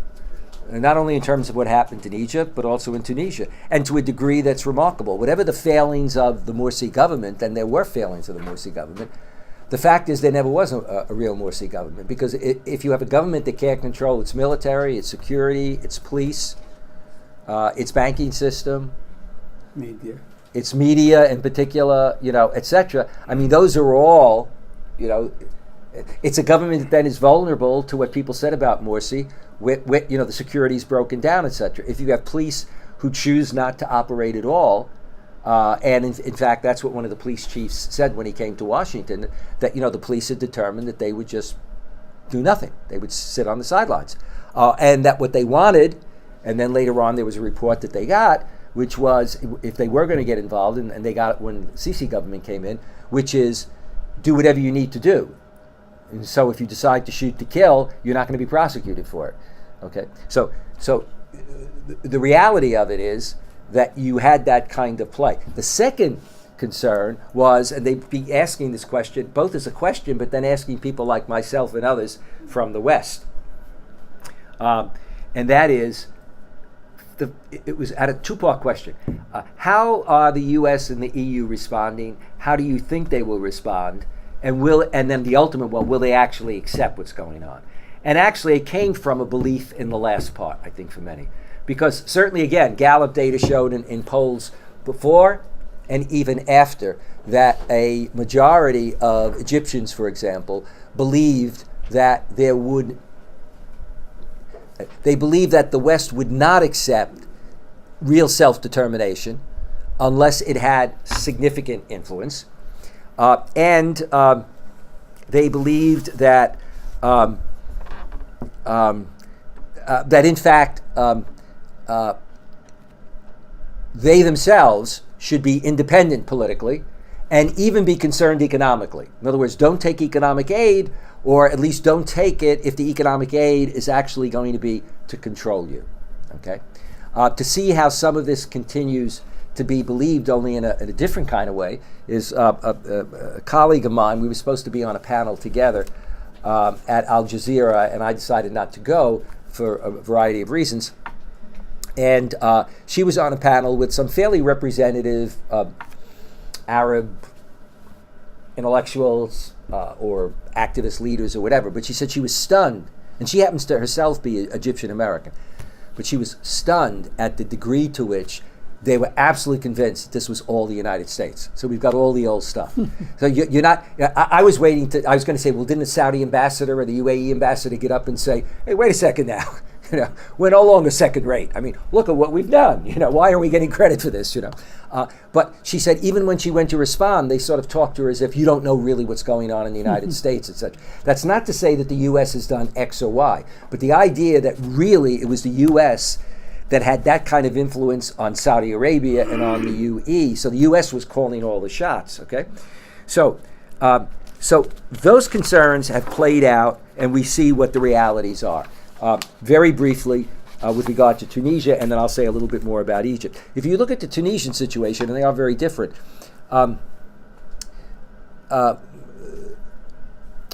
And not only in terms of what happened in Egypt, but also in Tunisia, and to a degree that's remarkable. Whatever the failings of the Morsi government, and there were failings of the Morsi government, the fact is there never was a real Morsi government, because if you have a government that can't control its military, its security, its police, its banking system, its media in particular, etc. I mean, those are all, it's a government that then is vulnerable to what people said about Morsi, with the security is broken down, etc. If you have police who choose not to operate at all, and in fact, that's what one of the police chiefs said when he came to Washington, that the police had determined that they would just do nothing. They would sit on the sidelines, and that what they wanted, and then later on there was a report that they got, which was if they were going to get involved, and they got it when the Sisi government came in, which is do whatever you need to do. And so if you decide to shoot to kill, you're not going to be prosecuted for it. Okay? So the reality of it is that you had that kind of play. The second concern was, and they'd be asking this question, both as a question, but then asking people like myself and others from the West. And that is, it was at a two-part question. How are the U.S. and the EU responding? How do you think they will respond? And then the ultimate one, will they actually accept what's going on? And actually, it came from a belief in the last part, I think, for many. Because certainly, again, Gallup data showed in polls before and even after that a majority of Egyptians, for example, believed that they believed that the West would not accept real self-determination unless it had significant influence. And they believed that that in fact they themselves should be independent politically and even be concerned economically. In other words, don't take economic aid, or at least don't take it if the economic aid is actually going to be to control you. Okay, to see how some of this continues to be believed only in a different kind of way is a colleague of mine. We were supposed to be on a panel together at Al Jazeera, and I decided not to go for a variety of reasons. And she was on a panel with some fairly representative Arab intellectuals or activist leaders or whatever, but she said she was stunned, and she happens to herself be Egyptian American, but she was stunned at the degree to which they were absolutely convinced that this was all the United States. So we've got all the old stuff. So you're not, I was waiting to, I was going to say, well, didn't the Saudi ambassador or the UAE ambassador get up and say, hey, wait a second now, we're no longer second rate. I mean, look at what we've done. Why are we getting credit for this? But she said even when she went to respond, they sort of talked to her as if you don't know really what's going on in the United States, etc. That's not to say that the U.S. has done X or Y, but the idea that really it was the U.S. that had that kind of influence on Saudi Arabia and on the UAE. So the U.S. was calling all the shots. Okay, so those concerns have played out, and we see what the realities are. Very briefly, with regard to Tunisia, and then I'll say a little bit more about Egypt. If you look at the Tunisian situation, and they are very different, one of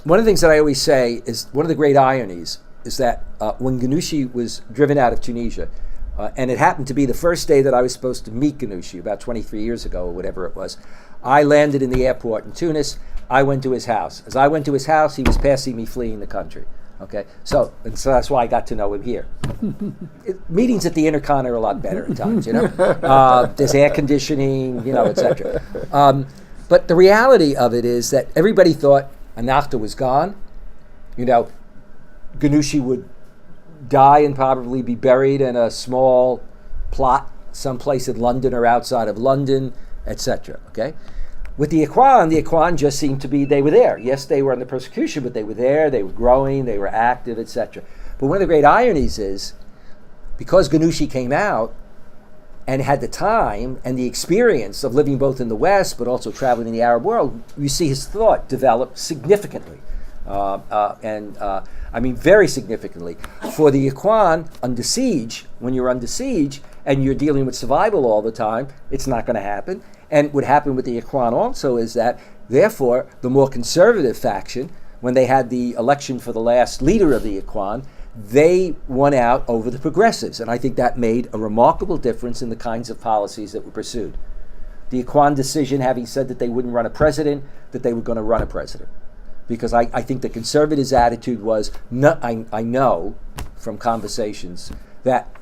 the things that I always say is one of the great ironies is that when Ghanouchi was driven out of Tunisia, And it happened to be the first day that I was supposed to meet Ghanouchi, about 23 years ago or whatever it was. I landed in the airport in Tunis. I went to his house. As I went to his house, he was passing me fleeing the country. Okay, so that's why I got to know him here. Meetings at the Intercon are a lot better at times, There's air conditioning, etc. But the reality of it is that everybody thought Ennahda was gone. Ghanouchi would die and probably be buried in a small plot someplace in London or outside of London, etc. Okay. With the Ikhwan just seemed to be, they were there. Yes, they were under persecution, but they were there, they were growing, they were active, etc. But one of the great ironies is, because Ghanouchi came out and had the time and the experience of living both in the West, but also traveling in the Arab world, you see his thought develop significantly. Very significantly. For the Ikhwan, under siege, when you're under siege and you're dealing with survival all the time, it's not going to happen. And what happened with the Ikhwan also is that, therefore, the more conservative faction, when they had the election for the last leader of the Ikhwan, they won out over the progressives. And I think that made a remarkable difference in the kinds of policies that were pursued. The Ikhwan decision, having said that they wouldn't run a president, that they were going to run a president. Because I think the conservatives' attitude was, I know from conversations that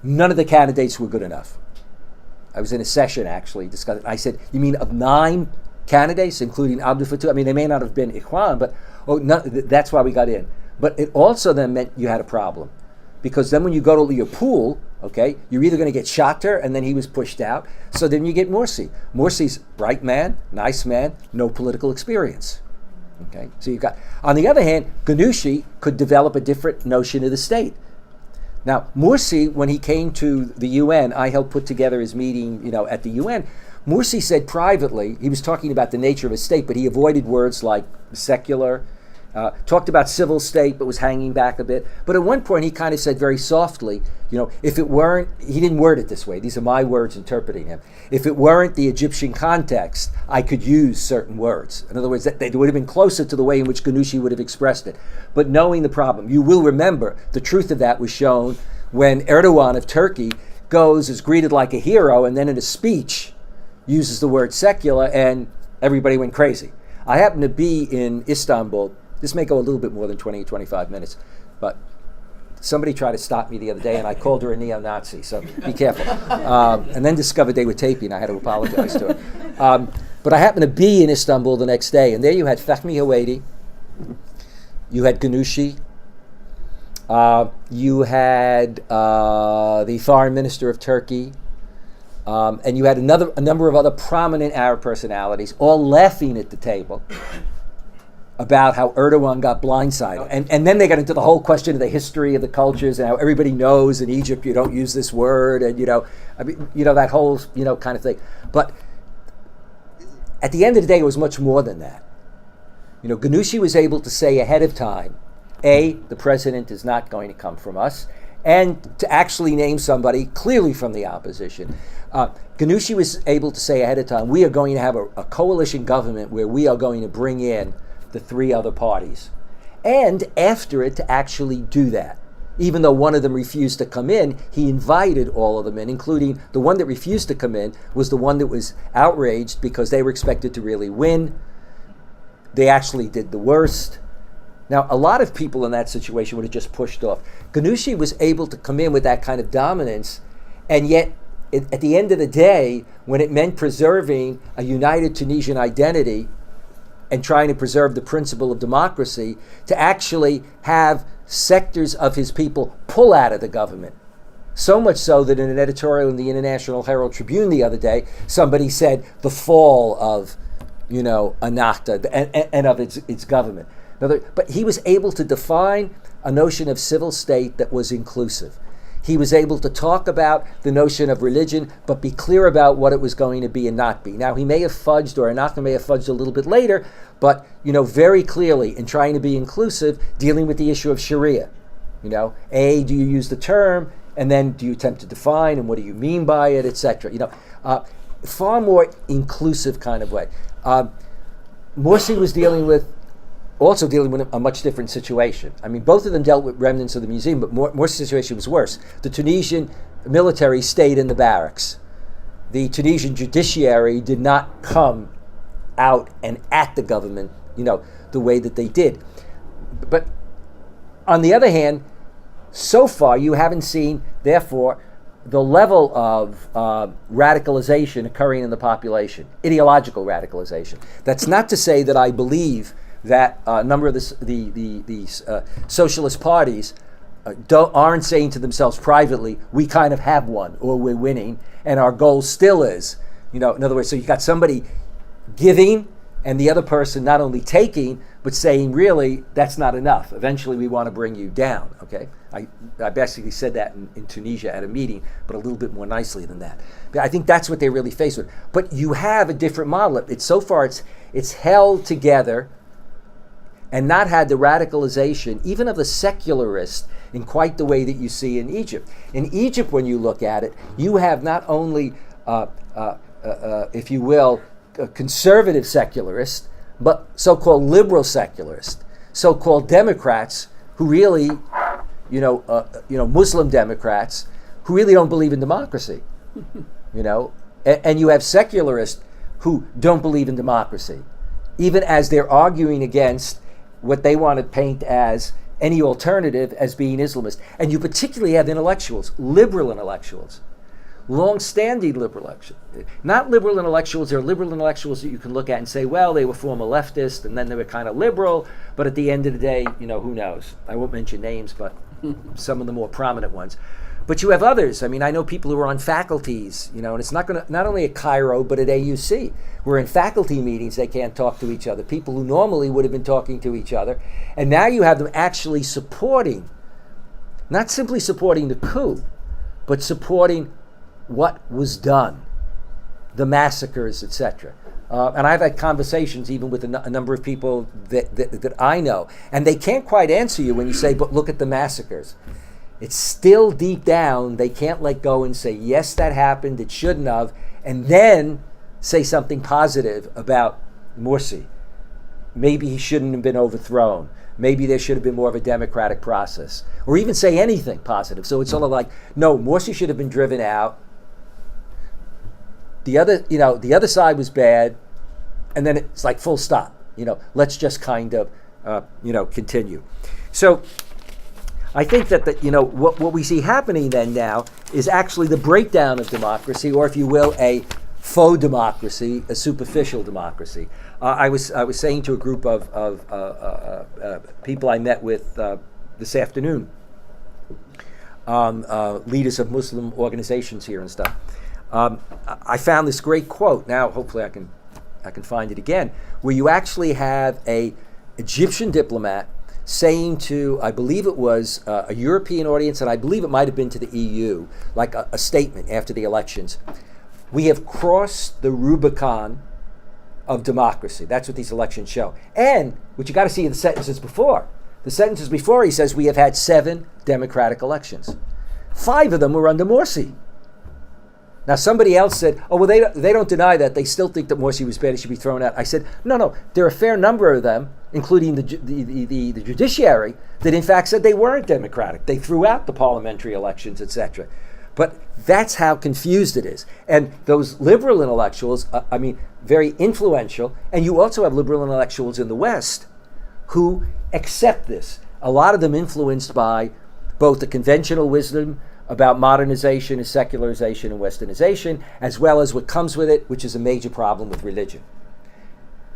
none of the candidates were good enough. I was in a session actually discussing. I said, "You mean of 9 candidates, including Abdel Fattah? They may not have been Ikhwan, but that's why we got in." But it also then meant you had a problem, because then when you go to your pool, okay, you're either going to get Shatter, and then he was pushed out. So then you get Morsi. Morsi's bright man, nice man, no political experience. Okay, so you've got. On the other hand, Ghanouchi could develop a different notion of the state. Now, Morsi, when he came to the UN, I helped put together his meeting, at the UN. Morsi said privately, he was talking about the nature of a state, but he avoided words like secular, talked about civil state, but was hanging back a bit. But at one point, he kind of said very softly, if it weren't, he didn't word it this way. These are my words interpreting him. If it weren't the Egyptian context, I could use certain words. In other words, they would have been closer to the way in which Ghanouchi would have expressed it. But knowing the problem, you will remember the truth of that was shown when Erdogan of Turkey is greeted like a hero, and then in a speech uses the word secular, and everybody went crazy. I happened to be in Istanbul. This may go a little bit more than 20, 25 minutes, but somebody tried to stop me the other day, and I called her a neo-Nazi, so be careful. And then discovered they were taping. I had to apologize to her. But I happened to be in Istanbul the next day, and there you had Fahmi Hawadi, you had Ghanouchi, you had the foreign minister of Turkey, and you had a number of other prominent Arab personalities, all laughing at the table about how Erdogan got blindsided. And then they got into the whole question of the history of the cultures and how everybody knows in Egypt you don't use this word, and that whole kind of thing. But at the end of the day, it was much more than that. Ghanouchi was able to say ahead of time, A, the president is not going to come from us, and to actually name somebody clearly from the opposition. Ghanouchi was able to say ahead of time, we are going to have a coalition government where we are going to bring in the 3 other parties. And after it, to actually do that. Even though one of them refused to come in, he invited all of them in, including the one that refused to come in was the one that was outraged because they were expected to really win. They actually did the worst. Now, a lot of people in that situation would have just pushed off. Ghanouchi was able to come in with that kind of dominance, and yet, at the end of the day, when it meant preserving a united Tunisian identity and trying to preserve the principle of democracy, to actually have sectors of his people pull out of the government. So much so that in an editorial in the International Herald Tribune the other day, somebody said the fall of, Ennahda and of its government. But he was able to define a notion of civil state that was inclusive. He was able to talk about the notion of religion, but be clear about what it was going to be and not be. Now, he may have fudged, or Ennahda may have fudged a little bit later, but, very clearly, in trying to be inclusive, dealing with the issue of Sharia. A, do you use the term, and then do you attempt to define, and what do you mean by it, etc. Far more inclusive kind of way. Morsi was also dealing with a much different situation. Both of them dealt with remnants of the museum, but Morsi's situation was worse. The Tunisian military stayed in the barracks. The Tunisian judiciary did not come out and at the government, the way that they did. But on the other hand, so far you haven't seen, therefore, the level of radicalization occurring in the population, ideological radicalization. That's not to say that I believe that a number of the socialist parties aren't saying to themselves privately, we kind of have one, or we're winning, and our goal still is, in other words, so you got somebody giving and the other person not only taking, but saying, really, that's not enough. Eventually, we want to bring you down, okay? I basically said that in Tunisia at a meeting, but a little bit more nicely than that. But I think that's what they're really faced with. But you have a different model. So far, it's held together and not had the radicalization, even of the secularists, in quite the way that you see in Egypt. In Egypt, when you look at it, you have not only, if you will, conservative secularists, but so-called liberal secularists, so-called Democrats who really, Muslim Democrats who really don't believe in democracy, and you have secularists who don't believe in democracy, even as they're arguing against what they want to paint as any alternative as being Islamist. And you particularly have intellectuals, liberal intellectuals, long-standing liberal intellectuals. Not liberal intellectuals, they're liberal intellectuals that you can look at and say, well, they were former leftist and then they were kind of liberal, but at the end of the day, who knows? I won't mention names, but some of the more prominent ones. But you have others. I know people who are on faculties, and it's not only at Cairo, but at AUC. Where in faculty meetings, they can't talk to each other. People who normally would have been talking to each other. And now you have them actually supporting, not simply supporting the coup, but supporting what was done, the massacres, etc. And I've had conversations even with a number of people that I know. And they can't quite answer you when you say, but look at the massacres. It's still deep down, they can't let go and say, yes, that happened, it shouldn't have, and then say something positive about Morsi. Maybe he shouldn't have been overthrown. Maybe there should have been more of a democratic process. Or even say anything positive. So it's sort of like, no, Morsi should have been driven out. The other side was bad, and then it's like full stop. Let's just kind of, continue. So I think that what we see happening then now is actually the breakdown of democracy, or if you will, a faux democracy, a superficial democracy. I was saying to a group of people I met with this afternoon, leaders of Muslim organizations here and stuff. I found this great quote. Now, hopefully, I can find it again, where you actually have a Egyptian diplomat saying to, I believe it was a European audience, and I believe it might have been to the EU, like a statement after the elections. We have crossed the Rubicon of democracy. That's what these elections show. And what you got to see in the sentences before. The sentences before, he says, we have had 7 democratic elections. 5 of them were under Morsi. Now, somebody else said, oh, well, they don't deny that. They still think that Morsi was bad. He should be thrown out. I said, no. There are a fair number of them, including the judiciary, that in fact said they weren't democratic. They threw out the parliamentary elections, etc. But that's how confused it is. And those liberal intellectuals, very influential, and you also have liberal intellectuals in the West who accept this. A lot of them influenced by both the conventional wisdom about modernization and secularization and westernization, as well as what comes with it, which is a major problem with religion.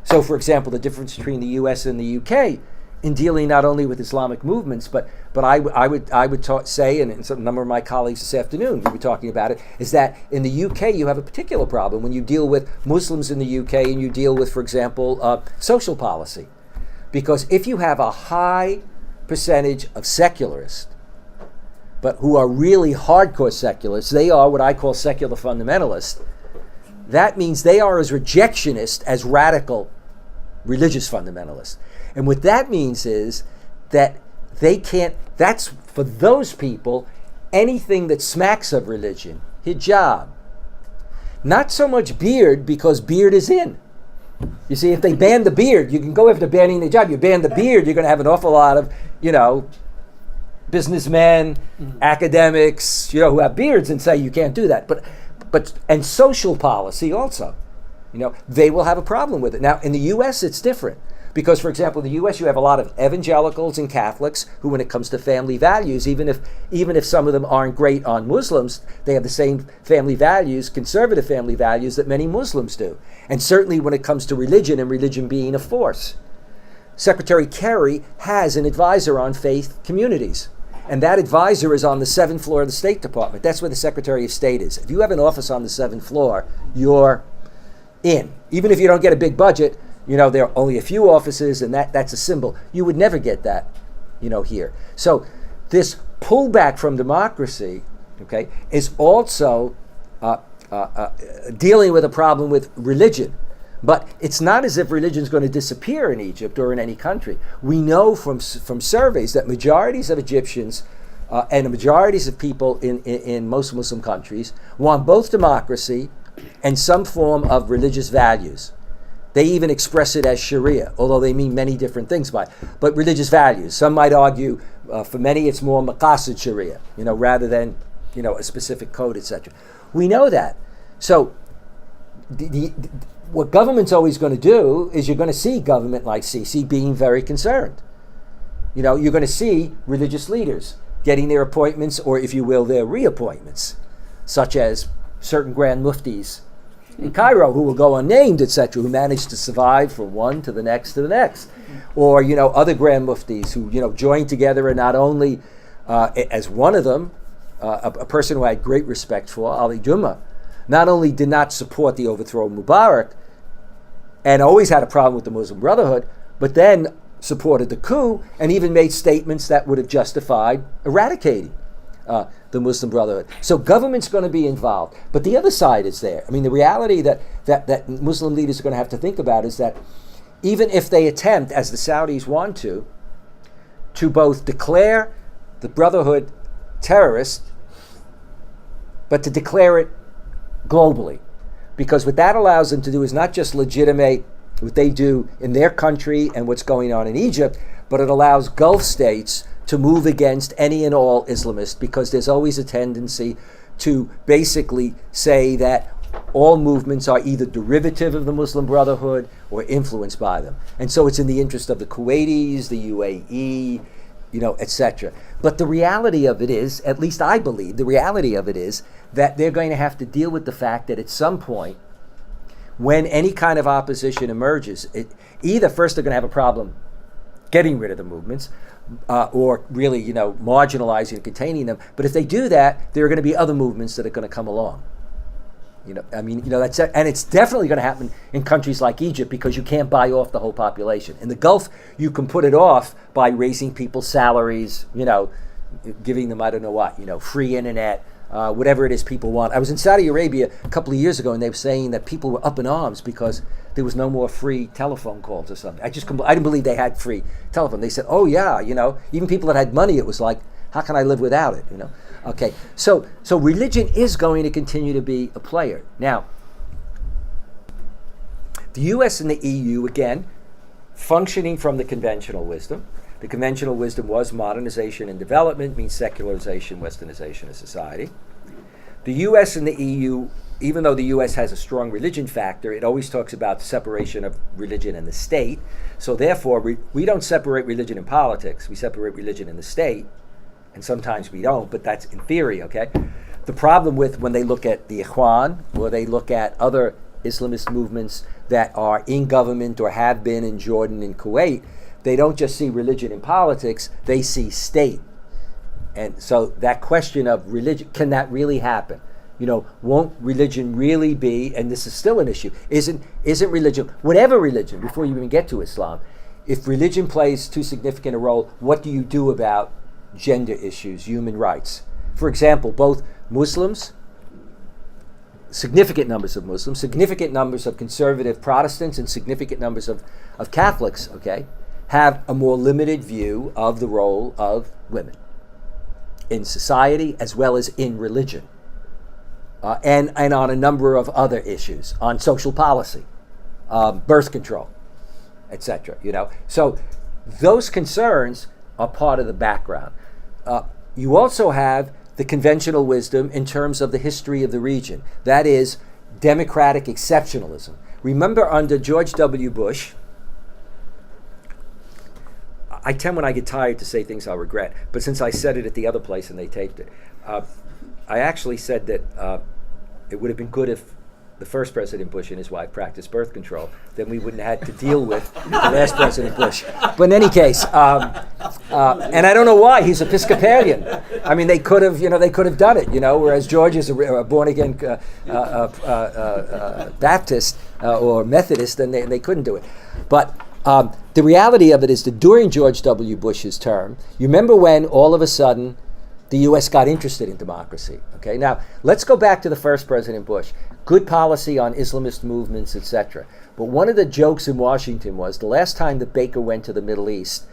So, for example, the difference between the U.S. and the U.K. in dealing not only with Islamic movements, but I would say, and a number of my colleagues this afternoon, we were talking about it, is that in the U.K. you have a particular problem when you deal with Muslims in the U.K. and you deal with, for example, social policy. Because if you have a high percentage of secularists, but who are really hardcore secularists, they are what I call secular fundamentalists, that means they are as rejectionist as radical religious fundamentalists. And what that means is that they can't, that's for those people, anything that smacks of religion, hijab. Not so much beard, because beard is in. You see, if they ban the beard, you can go after banning the hijab. You ban the beard, you're going to have an awful lot of, businessmen, academics, who have beards and say you can't do that. But and social policy also, they will have a problem with it. Now, in the U.S., it's different. Because, for example, in the U.S., you have a lot of evangelicals and Catholics who, when it comes to family values, even if some of them aren't great on Muslims, they have the same family values, conservative family values, that many Muslims do. And certainly when it comes to religion, and religion being a force. Secretary Kerry has an advisor on faith communities. And that advisor is on the 7th floor of the State Department. That's where the Secretary of State is. If you have an office on the 7th floor, you're in. Even if you don't get a big budget, there are only a few offices, and that's a symbol. You would never get that, here. So this pullback from democracy, okay, is also dealing with a problem with religion. But it's not as if religion is going to disappear in Egypt or in any country. We know from surveys that majorities of Egyptians and the majorities of people in most Muslim countries want both democracy and some form of religious values. They even express it as Sharia, although they mean many different things by it. But religious values. Some might argue, for many, it's more maqasid Sharia, rather than, a specific code, etc. We know that. So, what government's always going to do is you're going to see government like Sisi being very concerned. You're going to see religious leaders getting their appointments, or if you will, their reappointments, such as certain grand muftis in Cairo who will go unnamed, etc., who managed to survive from one to the next to the next. Or, other grand muftis who, joined together, and not only, as one of them, a person who I had great respect for, Ali Jumma, not only did not support the overthrow of Mubarak and always had a problem with the Muslim Brotherhood, but then supported the coup and even made statements that would have justified eradicating the Muslim Brotherhood. So government's going to be involved. But the other side is there. I mean, the reality that Muslim leaders are going to have to think about is that even if they attempt, as the Saudis want to both declare the Brotherhood terrorist, but to declare it globally. Because what that allows them to do is not just legitimate what they do in their country and what's going on in Egypt, but it allows Gulf states to move against any and all Islamists, because there's always a tendency to basically say that all movements are either derivative of the Muslim Brotherhood or influenced by them. And so it's in the interest of the Kuwaitis, the UAE, etc. But the reality of it is, at least I believe, the reality of it is that they're going to have to deal with the fact that at some point, when any kind of opposition emerges, either first they're going to have a problem getting rid of the movements, or really, marginalizing and containing them. But if they do that, there are going to be other movements that are going to come along. That's it. And it's definitely going to happen in countries like Egypt, because you can't buy off the whole population. In the Gulf, you can put it off by raising people's salaries, giving them, I don't know what, free internet, whatever it is people want. I was in Saudi Arabia a couple of years ago, and they were saying that people were up in arms because there was no more free telephone calls or something. I didn't believe they had free telephone. They said, oh yeah, even people that had money, it was like, how can I live without it, Okay, so religion is going to continue to be a player. Now, the U.S. and the EU, again, functioning from the conventional wisdom. The conventional wisdom was modernization and development, means secularization, westernization of society. The U.S. and the EU, even though the U.S. has a strong religion factor, it always talks about separation of religion and the state. So therefore, we don't separate religion and politics. We separate religion and the state. And sometimes we don't, but that's in theory, okay? The problem with when they look at the Ikhwan, or they look at other Islamist movements that are in government or have been in Jordan and Kuwait, they don't just see religion and politics, they see state. And so that question of religion, can that really happen? Won't religion really be, and this is still an issue, isn't religion, whatever religion, before you even get to Islam, if religion plays too significant a role, what do you do about gender issues, human rights? For example, both Muslims, significant numbers of Muslims, significant numbers of conservative Protestants, and significant numbers of Catholics, okay, have a more limited view of the role of women in society as well as in religion, and on a number of other issues, on social policy, birth control, etc. So those concerns are part of the background. you also have the conventional wisdom in terms of the history of the region. That is democratic exceptionalism. Remember, under George W. Bush, I tend when I get tired to say things I'll regret, but since I said it at the other place and they taped it, I actually said that it would have been good if the first President Bush and his wife practiced birth control. Then we wouldn't have had to deal with the last President Bush. But in any case, and I don't know why, he's Episcopalian. I mean, they could have done it, whereas George is a born-again Baptist or Methodist, and they couldn't do it. But the reality of it is that during George W. Bush's term, you remember when all of a sudden the U.S. got interested in democracy. Okay, now let's go back to the first President Bush. Good policy on Islamist movements, etc. But one of the jokes in Washington was the last time that Baker went to the Middle East,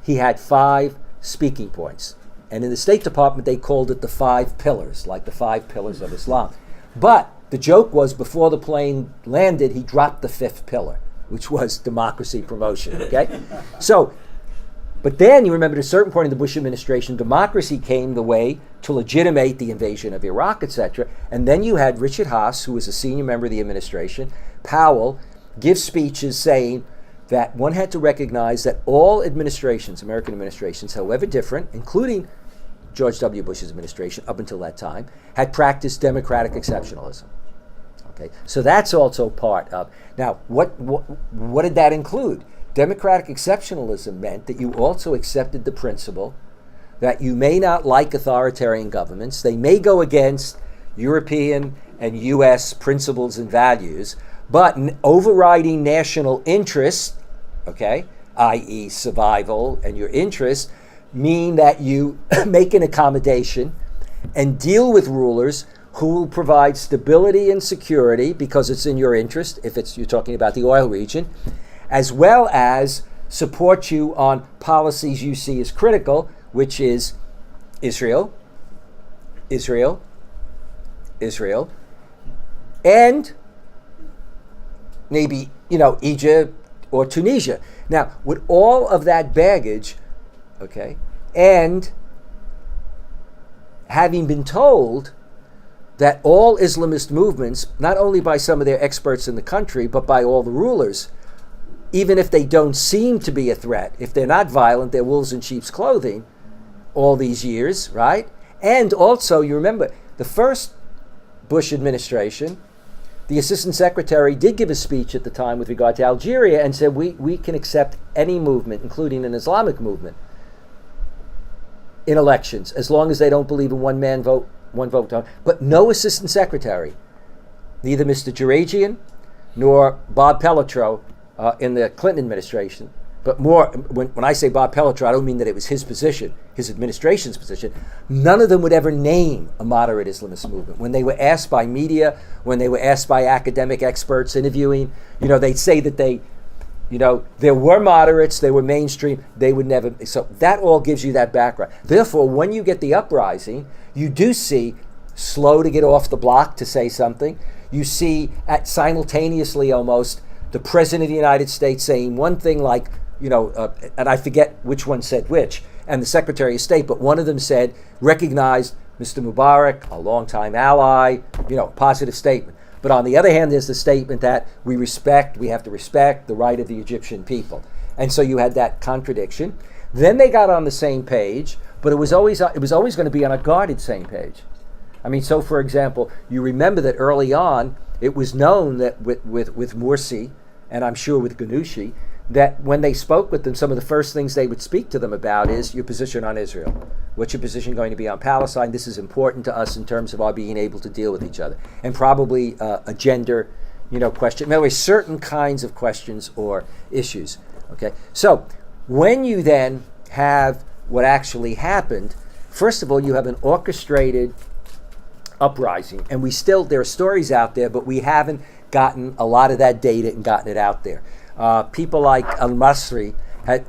he had 5 speaking points. And in the State Department, they called it the 5 pillars, like the 5 pillars of Islam. But the joke was before the plane landed, he dropped the 5th pillar, which was democracy promotion, okay? So, but then you remember at a certain point in the Bush administration, democracy came the way to legitimate the invasion of Iraq, etc. And then you had Richard Haas, who was a senior member of the administration, Powell, give speeches saying that one had to recognize that all administrations, American administrations, however different, including George W. Bush's administration up until that time, had practiced democratic exceptionalism. Okay, so that's also part of. Now, what did that include? Democratic exceptionalism meant that you also accepted the principle that you may not like authoritarian governments. They may go against European and U.S. principles and values, but overriding national interest, okay, i.e. survival and your interests, mean that you make an accommodation and deal with rulers who will provide stability and security because it's in your interest, if you're talking about the oil region, as well as support you on policies you see as critical, which is Israel, and maybe, Egypt or Tunisia. Now, with all of that baggage, okay, and having been told that all Islamist movements, not only by some of their experts in the country, but by all the rulers, even if they don't seem to be a threat, if they're not violent, they're wolves in sheep's clothing all these years, right? And also, you remember, the first Bush administration, the assistant secretary did give a speech at the time with regard to Algeria and said, we can accept any movement, including an Islamic movement, in elections, as long as they don't believe in one vote. But no assistant secretary, neither Mr. Jurajian nor Bob Pelletreau, in the Clinton administration, but more, when I say Bob Pelletreau, I don't mean that it was his position, his administration's position. None of them would ever name a moderate Islamist movement. When they were asked by media, when they were asked by academic experts interviewing, they'd say that there were moderates, they were mainstream, they would never, so that all gives you that background. Therefore, when you get the uprising, you do see slow to get off the block to say something. You see simultaneously almost the President of the United States saying one thing like, and I forget which one said which, and the Secretary of State, but one of them said, recognized Mr. Mubarak, a longtime ally, positive statement. But on the other hand, there's the statement that we have to respect the right of the Egyptian people. And so you had that contradiction. Then they got on the same page, but it was always going to be on a guarded same page. I mean, so for example, you remember that early on, it was known that with Morsi, and I'm sure with Ghanouchi, that when they spoke with them, some of the first things they would speak to them about is your position on Israel. What's your position going to be on Palestine? This is important to us in terms of our being able to deal with each other. And probably a gender, question. In other words, certain kinds of questions or issues. Okay. So when you then have what actually happened, first of all, you have an orchestrated uprising. And there are stories out there, but we haven't gotten a lot of that data and gotten it out there. People like Al-Masri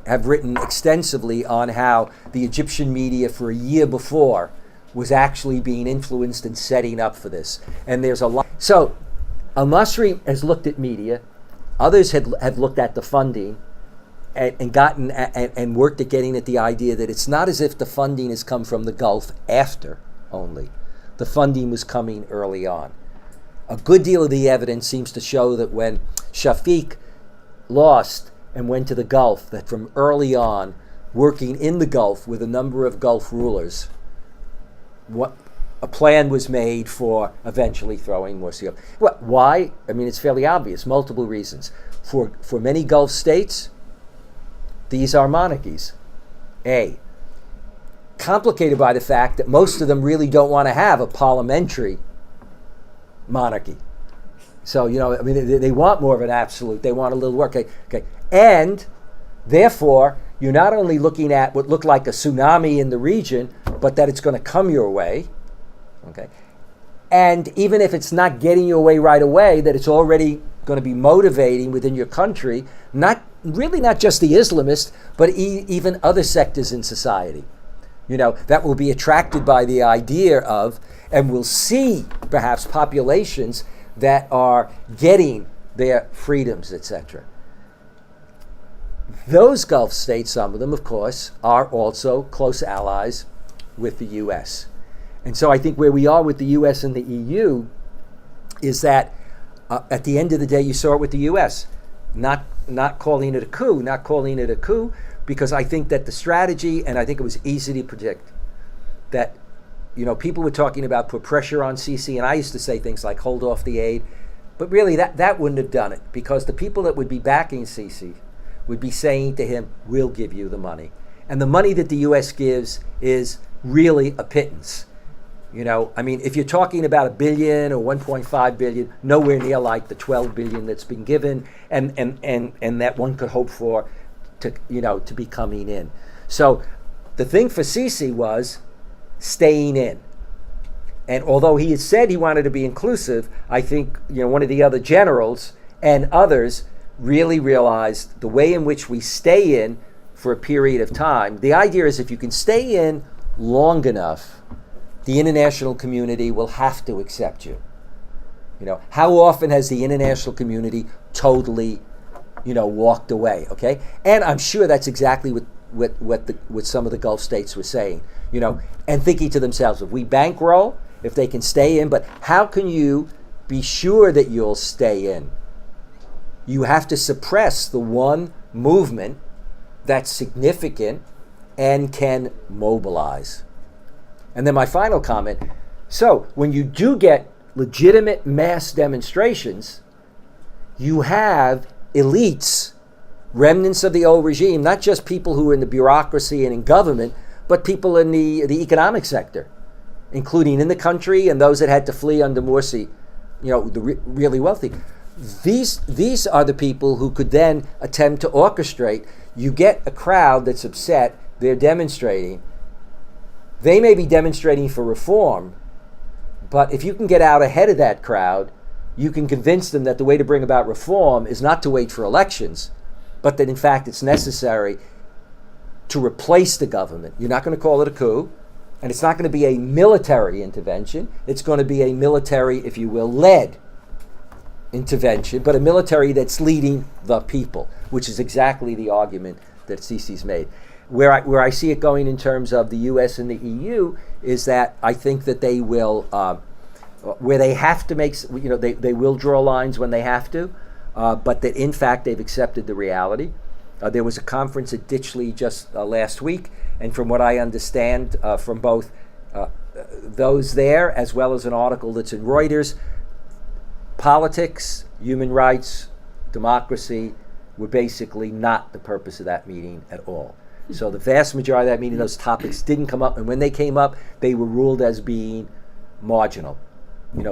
have written extensively on how the Egyptian media for a year before was actually being influenced and setting up for this. And there's a lot. So Al-Masri has looked at media. Others have looked at the funding. and gotten and worked at getting at the idea that it's not as if the funding has come from the Gulf after only. The funding was coming early on. A good deal of the evidence seems to show that when Shafiq lost and went to the Gulf, that from early on, working in the Gulf with a number of Gulf rulers, a plan was made for eventually throwing Morsi up. Why? I mean, it's fairly obvious. Multiple reasons. For many Gulf states, these are monarchies. Complicated by the fact that most of them really don't want to have a parliamentary monarchy. So, I mean, they want more of an absolute. They want a little work. Okay. And therefore, you're not only looking at what looked like a tsunami in the region, but that it's going to come your way. Okay. And even if it's not getting your way right away, that it's already going to be motivating within your country, not just the Islamists, but even other sectors in society. That will be attracted by the idea of, and will see perhaps populations that are getting their freedoms, etc. Those Gulf states, some of them, of course, are also close allies with the U.S. And so I think where we are with the U.S. and the EU is that at the end of the day, you saw it with the U.S., not calling it a coup, because I think that the strategy, and I think it was easy to predict, that people were talking about put pressure on Sisi, and I used to say things like hold off the aid, but really that wouldn't have done it, because the people that would be backing Sisi would be saying to him, we'll give you the money. And the money that the U.S. gives is really a pittance. I mean, if you're talking about $1 billion or 1.5 billion, nowhere near like the 12 billion that's been given, and that one could hope for to be coming in. So the thing for Sisi was staying in. And although he had said he wanted to be inclusive, I think one of the other generals and others really realized the way in which we stay in for a period of time. The idea is if you can stay in long enough, the international community will have to accept you. How often has the international community totally, walked away? Okay, and I'm sure that's exactly what some of the Gulf states were saying. And thinking to themselves, if we bankroll, if they can stay in, but how can you be sure that you'll stay in? You have to suppress the one movement that's significant and can mobilize. And then my final comment, so when you do get legitimate mass demonstrations, you have elites, remnants of the old regime, not just people who are in the bureaucracy and in government, but people in the economic sector, including in the country and those that had to flee under Morsi, the really wealthy. These are the people who could then attempt to orchestrate. You get a crowd that's upset, they're demonstrating. They may be demonstrating for reform, but if you can get out ahead of that crowd, you can convince them that the way to bring about reform is not to wait for elections, but that in fact it's necessary to replace the government. You're not going to call it a coup, and it's not going to be a military intervention. It's going to be a military, if you will, led intervention, but a military that's leading the people, which is exactly the argument that Sisi's made. Where I see it going in terms of the U.S. and the EU is that I think that they will, where they have to make, they will draw lines when they have to, but that in fact they've accepted the reality. There was a conference at Ditchley just last week, and from what I understand from both those there as well as an article that's in Reuters, politics, human rights, democracy were basically not the purpose of that meeting at all. So the vast majority of that meeting, those topics didn't come up, and when they came up, they were ruled as being marginal,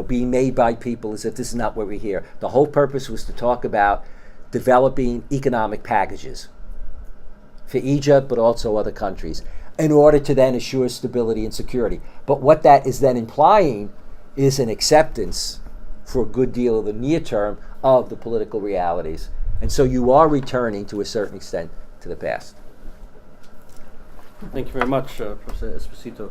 being made by people as if this is not what we're here. The whole purpose was to talk about developing economic packages for Egypt, but also other countries, in order to then assure stability and security. But what that is then implying is an acceptance for a good deal of the near term of the political realities. And so you are returning to a certain extent to the past. Thank you very much, Professor Esposito.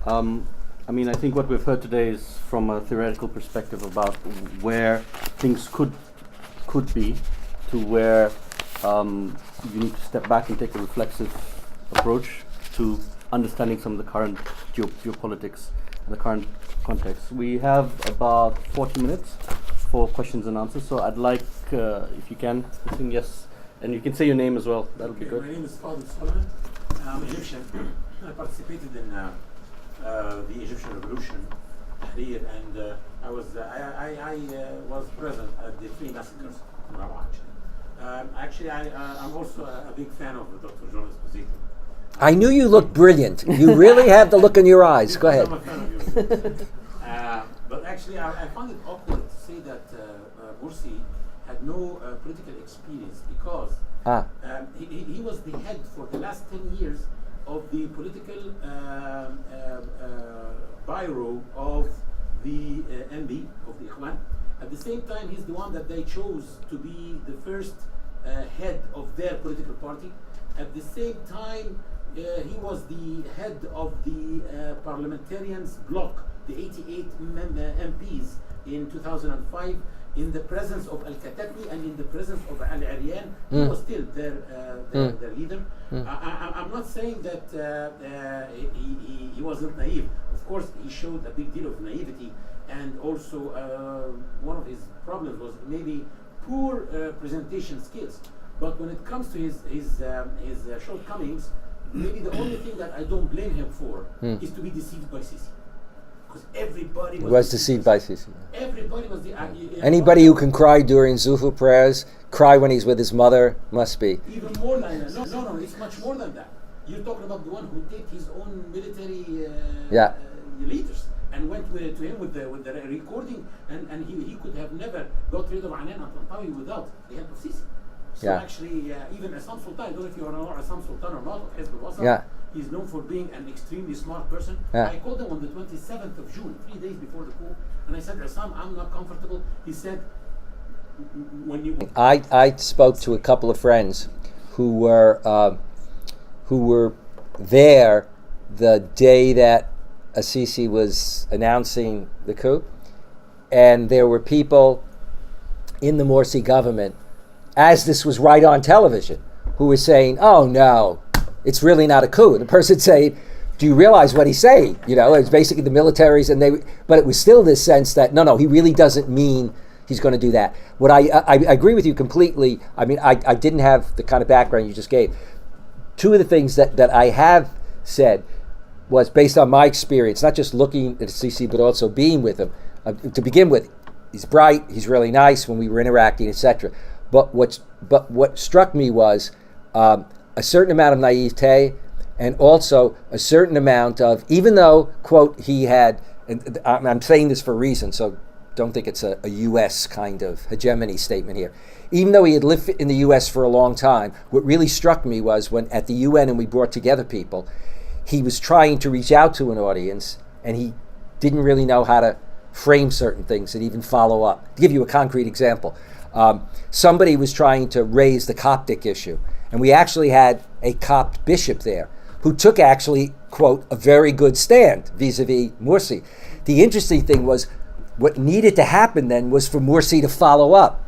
I think what we've heard today is from a theoretical perspective about where things could be to where you need to step back and take a reflexive approach to understanding some of the current geopolitics and the current context. We have about 40 minutes for questions and answers, so I'd like, if you can, yes, and you can say your name as well, that'll be good. My name is Fadl Solomon. I'm Egyptian. I participated in the Egyptian Revolution, Tahrir, and I was present at the 3 massacres in Rawah. Actually, I'm also a big fan of Dr. John Esposito. I knew you looked brilliant. You really have the look in your eyes. Go ahead. I'm a fan of yours. But actually, I found it awkward to say that Morsi had no political experience because he was the head for the last 10 years of the political bureau of the MB, of the Ikhwan. At the same time, he's the one that they chose to be the first head of their political party. At the same time, he was the head of the parliamentarians bloc, the 88 MPs in 2005, in the presence of Al-Katabi and in the presence of Al-Aryan. He was still their leader. I'm not saying that he wasn't naive. Of course, he showed a big deal of naivety, and also one of his problems was maybe poor presentation skills. But when it comes to his shortcomings, maybe the only thing that I don't blame him for is to be deceived by Sisi. Because everybody was deceived by Sisi. Everybody was Anybody who can cry during Zuhur prayers, cry when he's with his mother, must be. Even more than that. No, it's much more than that. You're talking about the one who taped his own military leaders and went to him with the recording, and he could have never got rid of Anan al-Tantawi without the help of Sisi. So actually, even Assam Sultan, I don't know if you know Assam Sultan or not, of Hizb al-Wasat, he's known for being an extremely smart person. I called him on the 27th of June, 3 days before the coup, and I said, Assam, I'm not comfortable. He said, when you... I spoke to a couple of friends who were there the day that Assisi was announcing the coup, and there were people in the Morsi government, as this was right on television, who were saying, oh no, it's really not a coup. And the person saying, do you realize what he's saying? You know, it's basically the militaries, but it was still this sense that, no, he really doesn't mean he's going to do that. What I agree with you completely. I mean, I didn't have the kind of background you just gave. Two of the things that I have said was based on my experience, not just looking at Sisi, but also being with him. To begin with, he's bright, he's really nice when we were interacting, etc. But what struck me was a certain amount of naivete, and also a certain amount of, even though, quote, he had, and I'm saying this for a reason, so don't think it's a U.S. kind of hegemony statement here. Even though he had lived in the U.S. for a long time, what really struck me was when at the UN and we brought together people, he was trying to reach out to an audience, and he didn't really know how to frame certain things and even follow up. To give you a concrete example, somebody was trying to raise the Coptic issue, and we actually had a Copt bishop there who took actually, quote, a very good stand vis-a-vis Morsi. The interesting thing was what needed to happen then was for Morsi to follow up.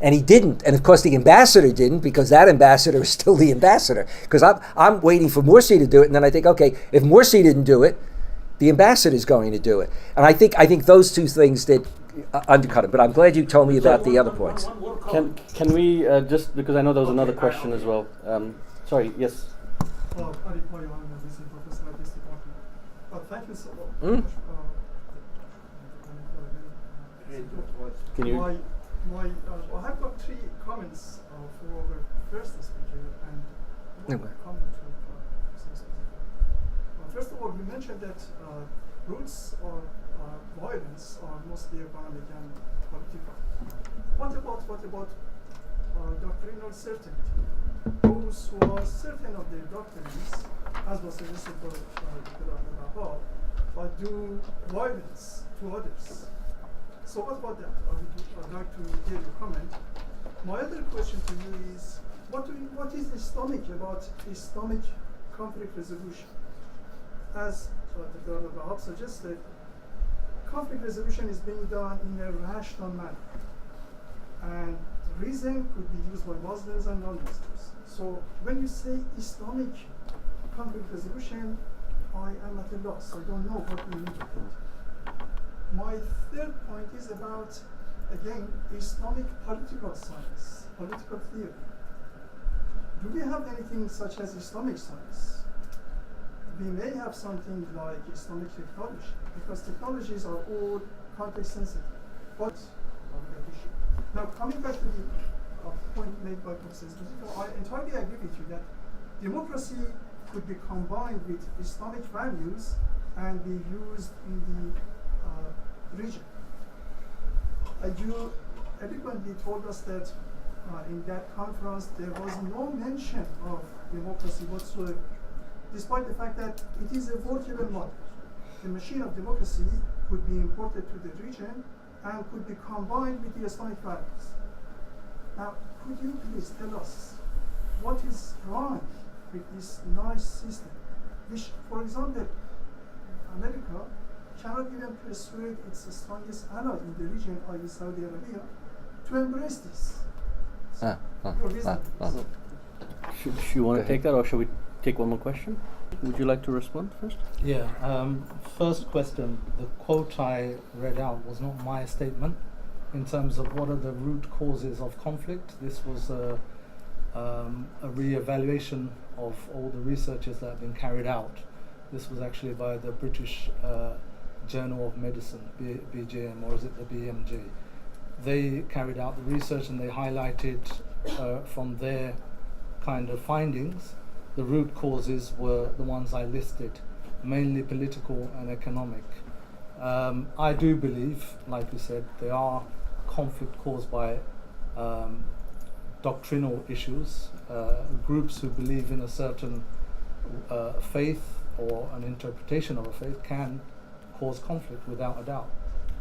And he didn't. And of course the ambassador didn't, because that ambassador is still the ambassador. Because I'm waiting for Morsi to do it, and then I think, okay, if Morsi didn't do it, the ambassador is going to do it. And I think those two things did undercut it. But I'm glad you told me about the other points. Can we just, because I know there was another question as well. Sorry, yes. Thank you so much. Can you? I have got 3 comments for our first speaker and one comment to first of all, we mentioned that roots of violence are mostly economic and political. What about doctrinal certainty? Those who are certain of their doctrines, as was suggested by Abdelwahab, but do violence to others. So what about that? I'd like to hear your comment. My other question to you is, what is Islamic about Islamic conflict resolution? As Dr. Abdelwahab suggested, conflict resolution is being done in a rational manner. And prison could be used by Muslims and non-Muslims. So when you say Islamic conflict resolution, I am at a loss. I don't know what we mean by it. My third point is about, again, Islamic political science, political theory. Do we have anything such as Islamic science? We may have something like Islamic technology, because technologies are all context sensitive. But now, coming back to the point made by Prof. Esposito, I entirely agree with you that democracy could be combined with Islamic values and be used in the region. You eloquently told us that in that conference there was no mention of democracy whatsoever, despite the fact that it is a workable model. The machine of democracy could be imported to the region and could be combined with the Islamic values. Now, could you please tell us what is wrong with this nice system, which, for example, America cannot even persuade its strongest ally in the region, i.e. Saudi Arabia, to embrace this? Should you want to take that, or should we take one more question? Would you like to respond first? Yeah. First question, the quote I read out was not my statement in terms of what are the root causes of conflict. This was a re-evaluation of all the researches that have been carried out. This was actually by the British Journal of Medicine, BJM, or is it the BMJ? They carried out the research and they highlighted from their kind of findings, the root causes were the ones I listed, mainly political and economic. I do believe, like you said, there are conflict caused by doctrinal issues. Groups who believe in a certain faith or an interpretation of a faith can cause conflict without a doubt.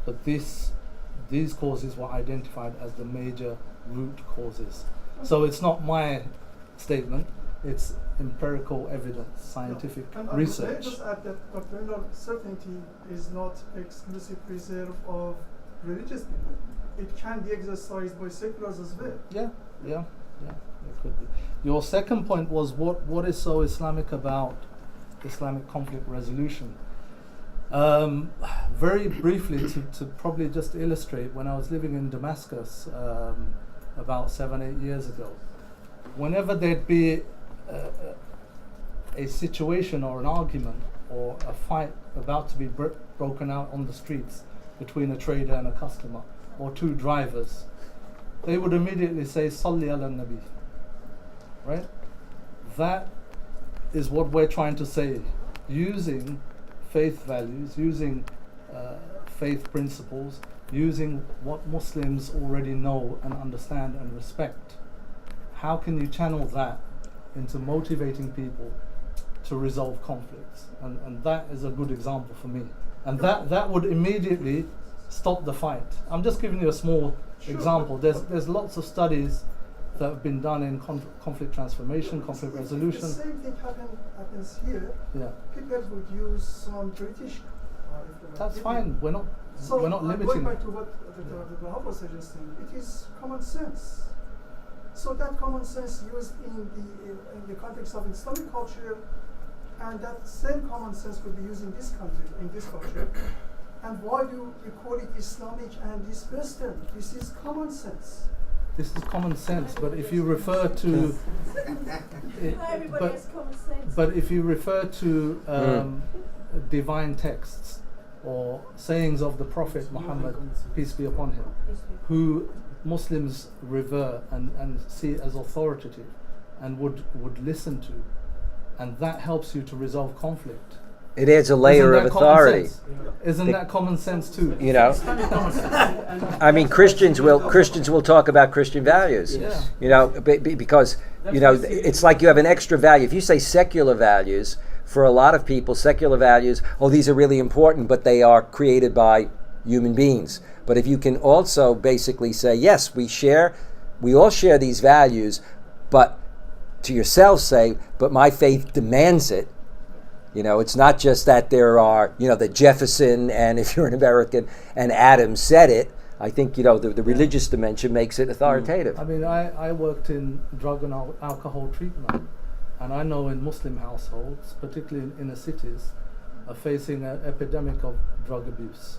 But these causes were identified as the major root causes. So it's not my statement, it's empirical evidence, scientific research. May I just add that doctrinal certainty is not exclusive reserve of religious people. It can be exercised by seculars as well. Yeah, it could be. Your second point was what is so Islamic about Islamic conflict resolution? Very briefly, to probably just illustrate, when I was living in Damascus about 7-8 years ago, whenever there'd be a situation or an argument or a fight about to be broken out on the streets between a trader and a customer or two drivers, they would immediately say, Salli ala Nabi. Right? That is what we're trying to say. Using faith values, using faith principles, using what Muslims already know and understand and respect. How can you channel that into motivating people to resolve conflicts? And that is a good example for me. And that would immediately stop the fight. I'm just giving you a small example. There's lots of studies that have been done in conflict transformation, conflict resolution. The same thing happens here. Yeah. People would use some British. That's fine. We're not limiting. Going back to what the Wahab was suggesting, it is common sense. So that common sense used in the context of Islamic culture, and that same common sense could be used in this country, in this culture. And why do we call it Islamic and this Western? This is common sense. This is common sense, but if you refer to, Everybody has common sense. but if you refer to divine texts or sayings of the Prophet Muhammad, peace be upon him, who Muslims revere and see as authoritative and would listen to, and that helps you to resolve conflict. It adds a layer of authority. Isn't that common sense too? You know, I mean, Christians will talk about Christian values. Yeah. You know, because you know it's like you have an extra value. If you say secular values, for a lot of people, secular values, these are really important, but they are created by human beings. But if you can also basically say, yes, we all share these values, but to yourself say, but my faith demands it. You know, it's not just that there are, the Jefferson and, if you're an American, and Adam said it, I think, the religious dimension makes it authoritative. I mean, I worked in drug and alcohol treatment, and I know in Muslim households, particularly in inner cities, are facing an epidemic of drug abuse,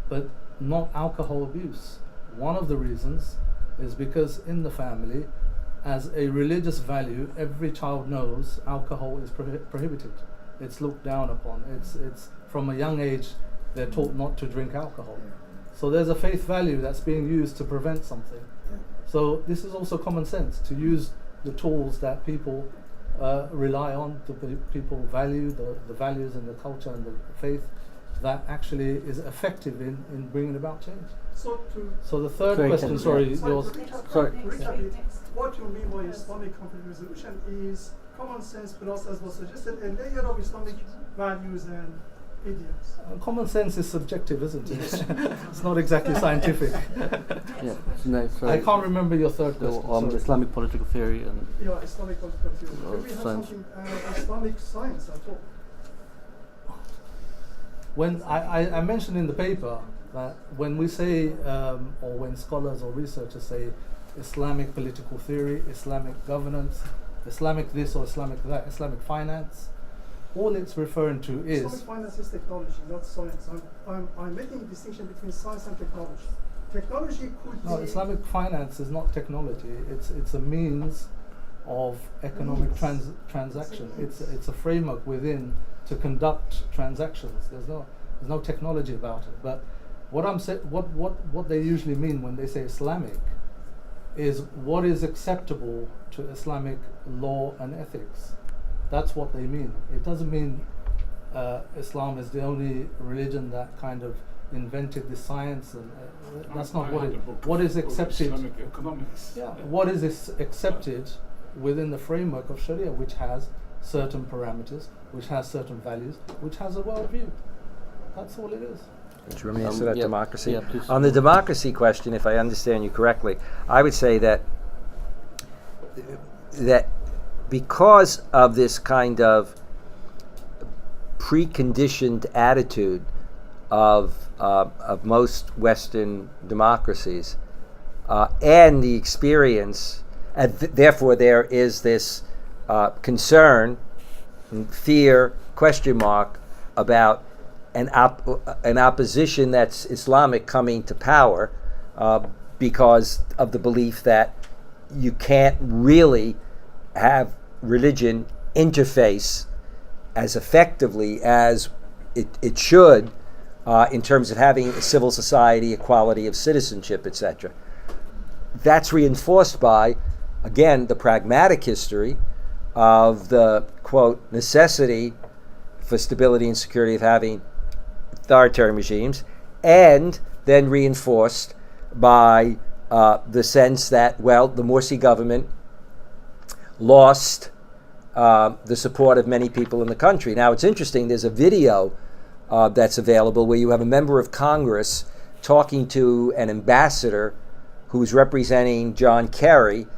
but not alcohol abuse. One of the reasons is because in the family, as a religious value, every child knows alcohol is prohibited. It's looked down upon. It's from a young age they're taught not to drink alcohol. So there's a faith value that's being used to prevent something. So this is also common sense, to use the tools that people rely on, people value, the values and the culture and the faith that actually is effective in bringing about change. So the third question, yours. Sorry. What you mean by Islamic conflict resolution is common sense plus, as was suggested, a layer of Islamic values and idioms. Common sense is subjective, isn't it? It's not exactly scientific. Yeah. No, sorry. I can't remember your third question. sorry. Islamic political theory and Yeah, Islamic political theory. Oh, Do we have science. something Islamic science at all? When I mentioned in the paper that when we say, or when scholars or researchers say Islamic political theory, Islamic governance, Islamic this or Islamic that, Islamic finance, all it's referring to is... Islamic finance is technology, not science. I'm making a distinction between science and technology. Technology could No, be... Islamic finance is not technology. It's a means of economic transaction. It's a framework within to conduct transactions. There's no technology about it. But what they usually mean when they say Islamic is what is acceptable to Islamic law and ethics. That's what they mean. It doesn't mean Islam is the only religion that kind of invented the science, and that's not what it. What is accepted? Islamic economics. Yeah, what is accepted within the framework of Sharia, which has certain parameters, which has certain values, which has a worldview. That's all it is. Do you want me to answer that yeah, democracy? yeah, please. On the democracy question, if I understand you correctly, I would say that because of this kind of preconditioned attitude of most Western democracies and the experience, and therefore there is this concern, fear, question mark about an opposition that's Islamic coming to power because of the belief that you can't really have religion interface as effectively as it should in terms of having a civil society, equality of citizenship, etc. That's reinforced by, again, the pragmatic history of the, quote, necessity for stability and security of having authoritarian regimes, and then reinforced by the sense that, well, the Morsi government lost the support of many people in the country. Now, it's interesting, there's a video that's available where you have a member of Congress talking to an ambassador who's representing John Kerry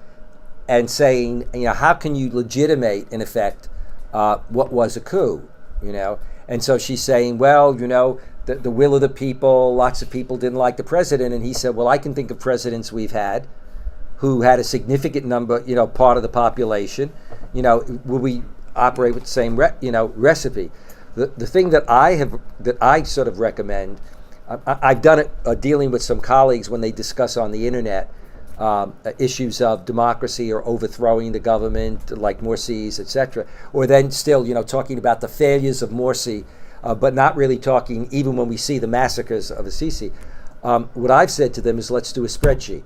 and saying, how can you legitimate, in effect, what was a coup, And so she's saying, well, the will of the people, lots of people didn't like the president. And he said, well, I can think of presidents we've had who had a significant number, part of the population. Will we operate with the same, recipe? The thing that I sort of recommend, I've done it dealing with some colleagues when they discuss on the internet issues of democracy or overthrowing the government, like Morsi's, etc. Or then still, talking about the failures of Morsi, but not really talking, even when we see the massacres of Assisi. What I've said to them is, let's do a spreadsheet.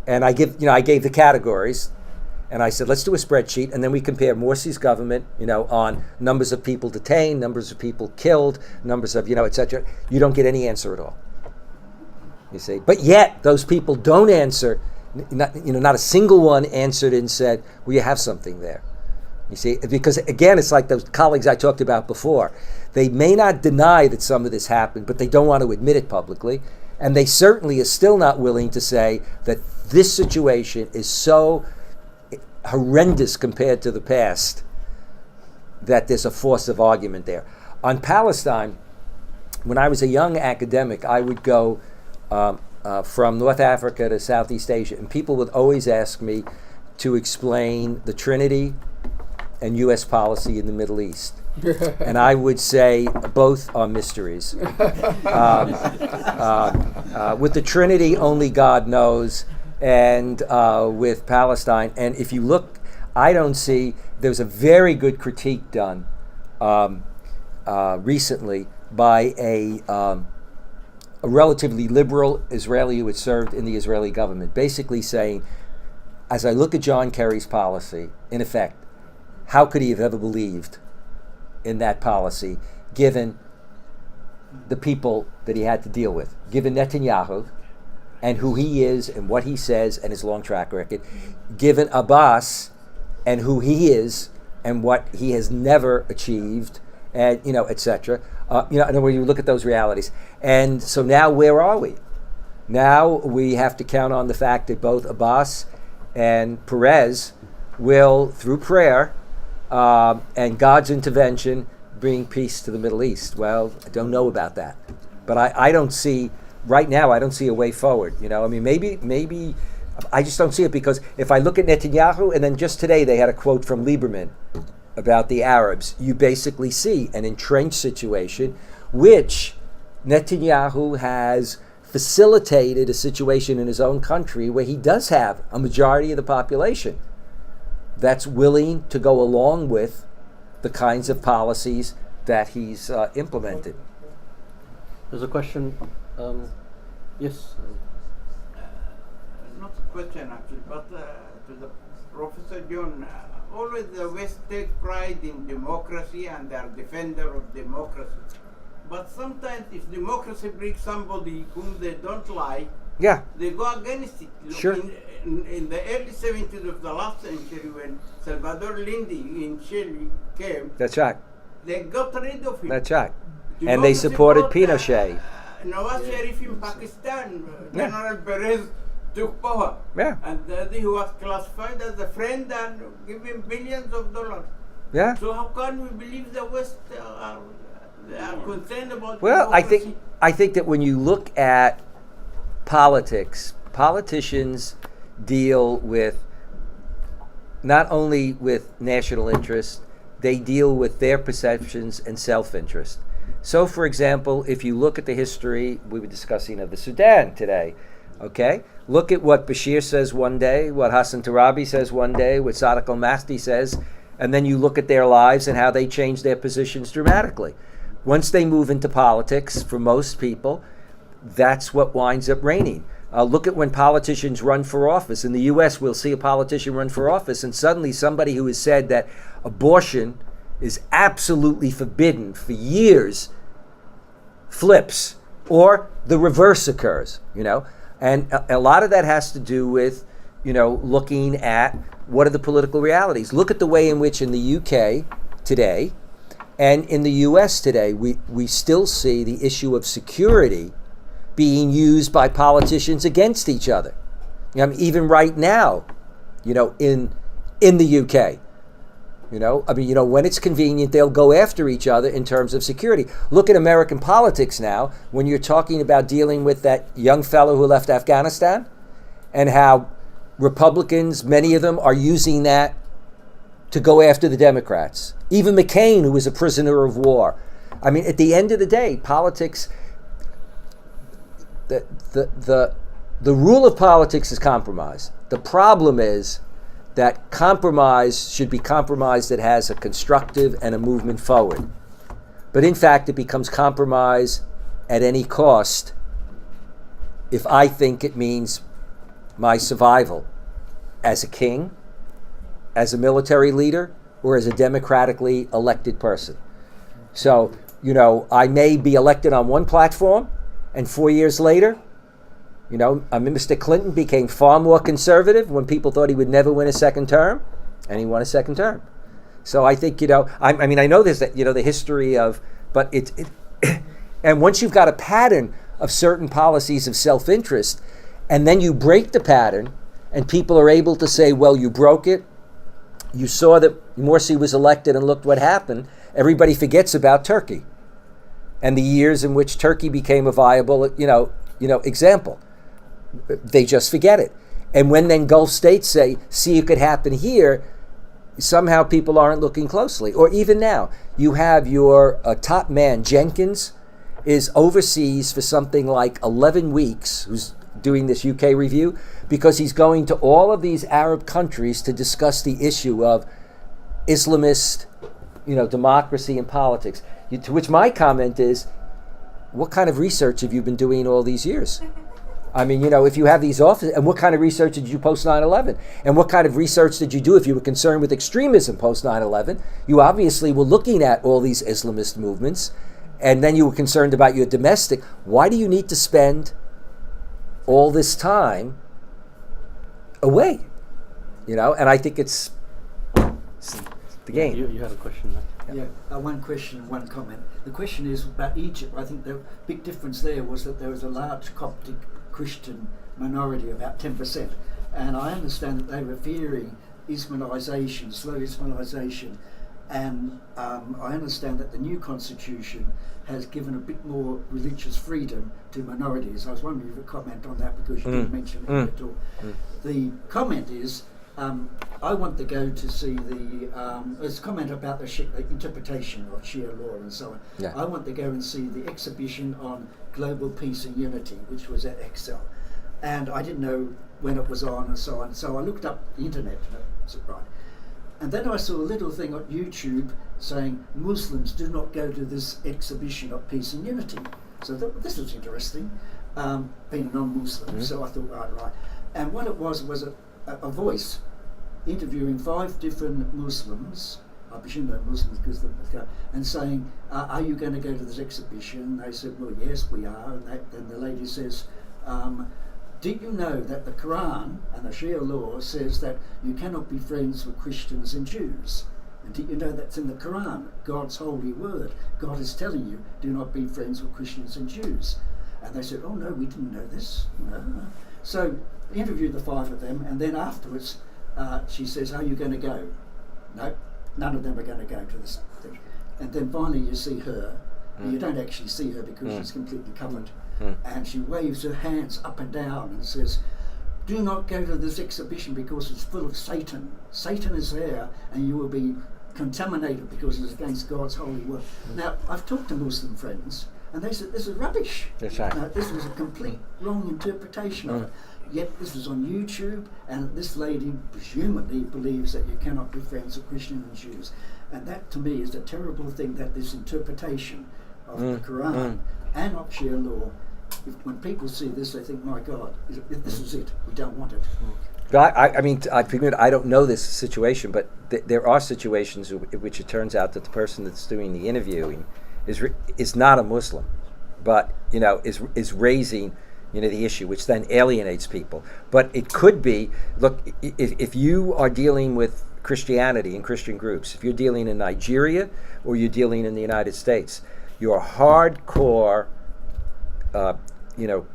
And I gave the categories, and I said, let's do a spreadsheet, and then we compare Morsi's government, on numbers of people detained, numbers of people killed, numbers of, etc. You don't get any answer at all. You see, but yet those people don't answer. Not a single one answered and said, "Well, you have something there." You see, because again, it's like those colleagues I talked about before. They may not deny that some of this happened, but they don't want to admit it publicly, and they certainly are still not willing to say that this situation is so horrendous compared to the past that there's a force of argument there. On Palestine, when I was a young academic, I would go from North Africa to Southeast Asia, and people would always ask me to explain the Trinity and U.S. policy in the Middle East. And I would say both are mysteries. With the Trinity, only God knows, and with Palestine. And if you look, I don't see, there's a very good critique done recently by a relatively liberal Israeli who had served in the Israeli government, basically saying, as I look at John Kerry's policy, in effect, how could he have ever believed in that policy, given the people that he had to deal with, given Netanyahu and who he is and what he says and his long track record, given Abbas and who he is and what he has never achieved, and etc. In other words, you look at those realities. And so now where are we? Now we have to count on the fact that both Abbas and Perez will, through prayer and God's intervention, bring peace to the Middle East. Well, I don't know about that. But I don't see, right now, I don't see a way forward. Maybe, I just don't see it, because if I look at Netanyahu, and then just today they had a quote from Lieberman about the Arabs, you basically see an entrenched situation, which Netanyahu has facilitated a situation in his own country where he does have a majority of the population that's willing to go along with the kinds of policies that he's implemented. There's a question. Yes. Not a question actually, but to the Professor John. Always the West take pride in democracy and they are defender of democracy. But sometimes if democracy brings somebody whom they don't like, they go against it. Look, Sure. In the early 70s of the last century, when Salvador Allende in Chile came, That's right. they got rid of him. That's right. And they Democracy supported brought, Pinochet. Nawaz Sharif in Pakistan, General Perez took power. Yeah. And he was classified as a friend and give him billions of dollars. Yeah. So how can we believe the West are concerned about Well, democracy? I think that when you look at politics, politicians deal with not only with national interest, they deal with their perceptions and self-interest. So, for example, if you look at the history we were discussing of the Sudan today, okay? Look at what Bashir says one day, what Hassan Tarabi says one day, what Sadiq al-Mahdi says, and then you look at their lives and how they change their positions dramatically. Once they move into politics, for most people, that's what winds up reigning. Look at when politicians run for office. In the U.S., we'll see a politician run for office, and suddenly somebody who has said that abortion is absolutely forbidden for years flips, or the reverse occurs, And a lot of that has to do with, looking at what are the political realities. Look at the way in which in the UK today and in the US today, we still see the issue of security being used by politicians against each other. Even right now, in the UK, when it's convenient, they'll go after each other in terms of security. Look at American politics now, when you're talking about dealing with that young fellow who left Afghanistan, and how Republicans, many of them, are using that to go after the Democrats. Even McCain, who was a prisoner of war. At the end of the day, politics, the rule of politics is compromise. The problem is that compromise should be compromise that has a constructive and a movement forward. But in fact, it becomes compromise at any cost if I think it means my survival as a king, as a military leader, or as a democratically elected person. So, I may be elected on one platform, and 4 years later, Mr. Clinton became far more conservative when people thought he would never win a second term, and he won a second term. So I think, I know there's the history of, but it and once you've got a pattern of certain policies of self-interest, and then you break the pattern, and people are able to say, well, you broke it, you saw that Morsi was elected and looked what happened, everybody forgets about Turkey and the years in which Turkey became a viable, example. They just forget it. And when then Gulf states say, see, it could happen here, somehow people aren't looking closely. Or even now, you have your top man, Jenkins, is overseas for something like 11 weeks, who's doing this UK review, because he's going to all of these Arab countries to discuss the issue of Islamist, democracy and politics. To which my comment is, what kind of research have you been doing all these years? I mean, if you have these offices, and what kind of research did you post 9/11? And what kind of research did you do if you were concerned with extremism post 9/11? You obviously were looking at all these Islamist movements, and then you were concerned about your domestic. Why do you need to spend all this time away? And I think it's the game. You had a question there. Yeah, one question, one comment. The question is about Egypt. I think the big difference there was that there was a large Coptic Christian minority, about 10%. And I understand that they were fearing Islamisation, slow Islamisation. And I understand that the new constitution has given a bit more religious freedom to minorities. I was wondering if you could comment on that because you didn't mention it at all. The comment is, I want to go to see there's a comment about the interpretation of Sharia law and so on. Yeah. I want to go and see the exhibition on global peace and unity, which was at Excel. And I didn't know when it was on and so on. So I looked up the internet, right? And then I saw a little thing on YouTube saying Muslims do not go to this exhibition of peace and unity. So I thought, this was interesting, being a non-Muslim. So I thought, right. And what it was a voice interviewing 5 different Muslims, I presume they're Muslims because and saying, are you going to go to this exhibition? They said, well, yes, we are. And the lady says, did you know that the Quran and the Sharia law says that you cannot be friends with Christians and Jews? And did you know that's in the Quran, God's holy word? God is telling you, do not be friends with Christians and Jews. And they said, oh no, we didn't know this. No. So interviewed the 5 of them, and then afterwards she says, are you going to go? No, none of them are going to go to this thing. And then finally you see her, and you don't actually see her because she's completely covered, and she waves her hands up and down and says, do not go to this exhibition because it's full of Satan. Satan is there and you will be contaminated because it's against God's holy word. Now, I've talked to Muslim friends and they said, this is rubbish. That's right. This was a complete wrong interpretation of it. Yet this was on YouTube, and this lady presumably believes that you cannot be friends with Christians and Jews. And that to me is a terrible thing, that this interpretation of the Quran and of Sharia law, when people see this, they think, my God, this is it. We don't want it. But I don't know this situation, but there are situations in which it turns out that the person that's doing the interviewing is not a Muslim, but is raising the issue, which then alienates people. But it could be, look, if you are dealing with Christianity and Christian groups, if you're dealing in Nigeria or you're dealing in the United States, your hardcore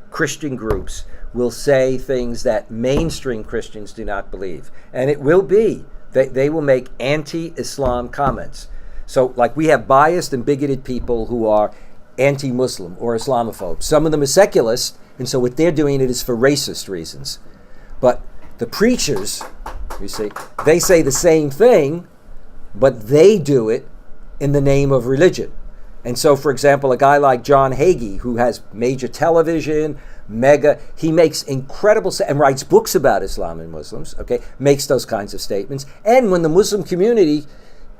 Christian groups will say things that mainstream Christians do not believe. And it will be, they will make anti-Islam comments. So like we have biased and bigoted people who are anti-Muslim or Islamophobes. Some of them are secularists, and so what they're doing it is for racist reasons. But the preachers, you see, they say the same thing, but they do it in the name of religion. And so, for example, a guy like John Hagee, who has major television, he makes incredible, and writes books about Islam and Muslims, makes those kinds of statements. And when the Muslim community,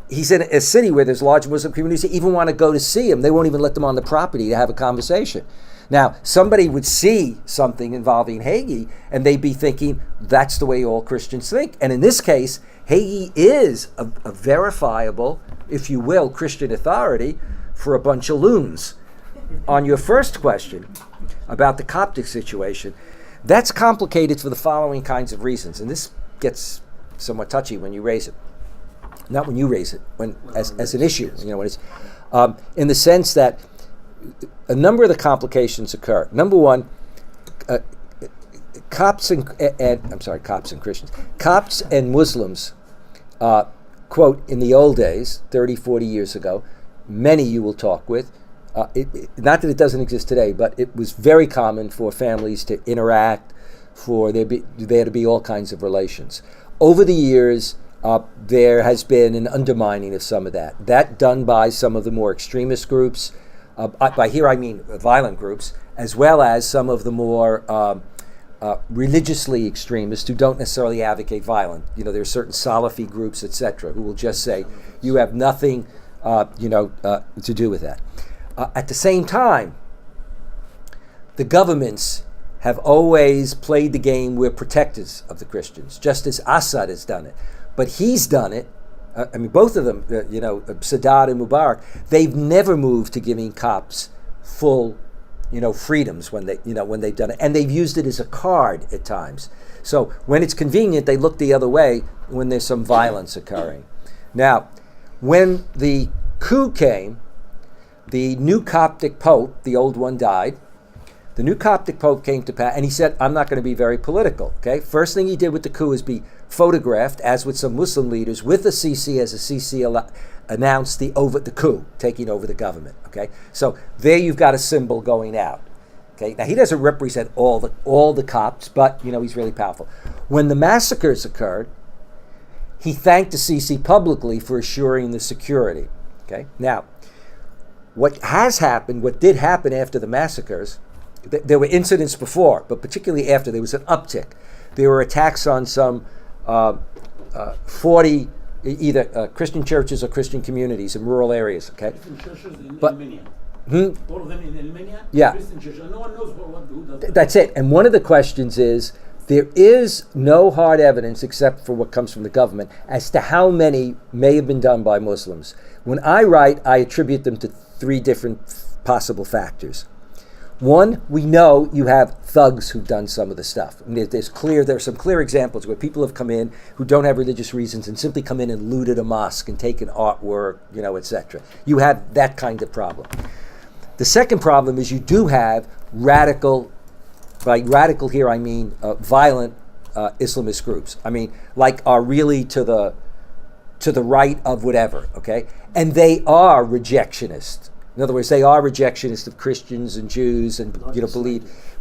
he's in a city where there's large Muslim communities, they even want to go to see him. They won't even let them on the property to have a conversation. Now, somebody would see something involving Hagee, and they'd be thinking, that's the way all Christians think. And in this case, Hagee is a verifiable, if you will, Christian authority for a bunch of loons. On your first question about the Coptic situation, that's complicated for the following kinds of reasons. And this gets somewhat touchy when you raise it. Not when you raise it, as an issue, when it's, in the sense that a number of the complications occur. Number one, Copts and Christians, Copts and Muslims, quote, in the old days, 30, 40 years ago, many you will talk with, not that it doesn't exist today, but it was very common for families to interact, for there to be all kinds of relations. Over the years, there has been an undermining of some of that. That done by some of the more extremist groups. By here I mean violent groups, as well as some of the more religiously extremists who don't necessarily advocate violence. There are certain Salafi groups, etc., who will just say, you have nothing to do with that. At the same time, the governments have always played the game. We're protectors of the Christians, just as Assad has done it. But he's done it. Both of them, Sadat and Mubarak, they've never moved to giving Copts full, freedoms when they've done it, and they've used it as a card at times. So when it's convenient, they look the other way when there's some violence occurring. Now, when the coup came, the new Coptic Pope, the old one died. The new Coptic Pope came to power, and he said, I'm not going to be very political. Okay, first thing he did with the coup is be photographed, as with some Muslim leaders, with the Sisi as the Sisi announced the coup, taking over the government. Okay, so there you've got a symbol going out. Okay, now he doesn't represent all the Copts, but he's really powerful. When the massacres occurred, he thanked the Sisi publicly for assuring the security. Okay, now what did happen after the massacres, there were incidents before, but particularly after, there was an uptick. There were attacks on some 40 either Christian churches or Christian communities in rural areas. Okay, Christian churches in Armenia. All of them in Armenia. Yeah. Christian churches. No one knows who does that. That's it. And one of the questions is, there is no hard evidence, except for what comes from the government, as to how many may have been done by Muslims. When I write, I attribute them to 3 different possible factors. One, we know you have thugs who've done some of the stuff. There are some clear examples where people have come in who don't have religious reasons and simply come in and looted a mosque and taken artwork, etc. You have that kind of problem. The second problem is you do have radical, by radical here I mean violent Islamist groups. Like are really to the right of whatever, okay? And they are rejectionist. In other words, they are rejectionist of Christians and Jews, and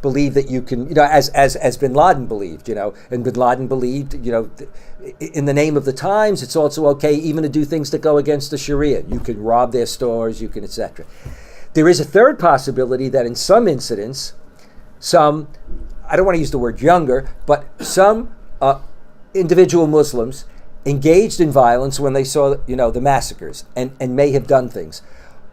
believe that you can, as Bin Laden believed, and Bin Laden believed, in the name of the times, it's also okay even to do things that go against the Sharia. You can rob their stores, you can, etc. There is a third possibility that in some incidents, some, I don't want to use the word younger, but some individual Muslims engaged in violence when they saw, the massacres and may have done things.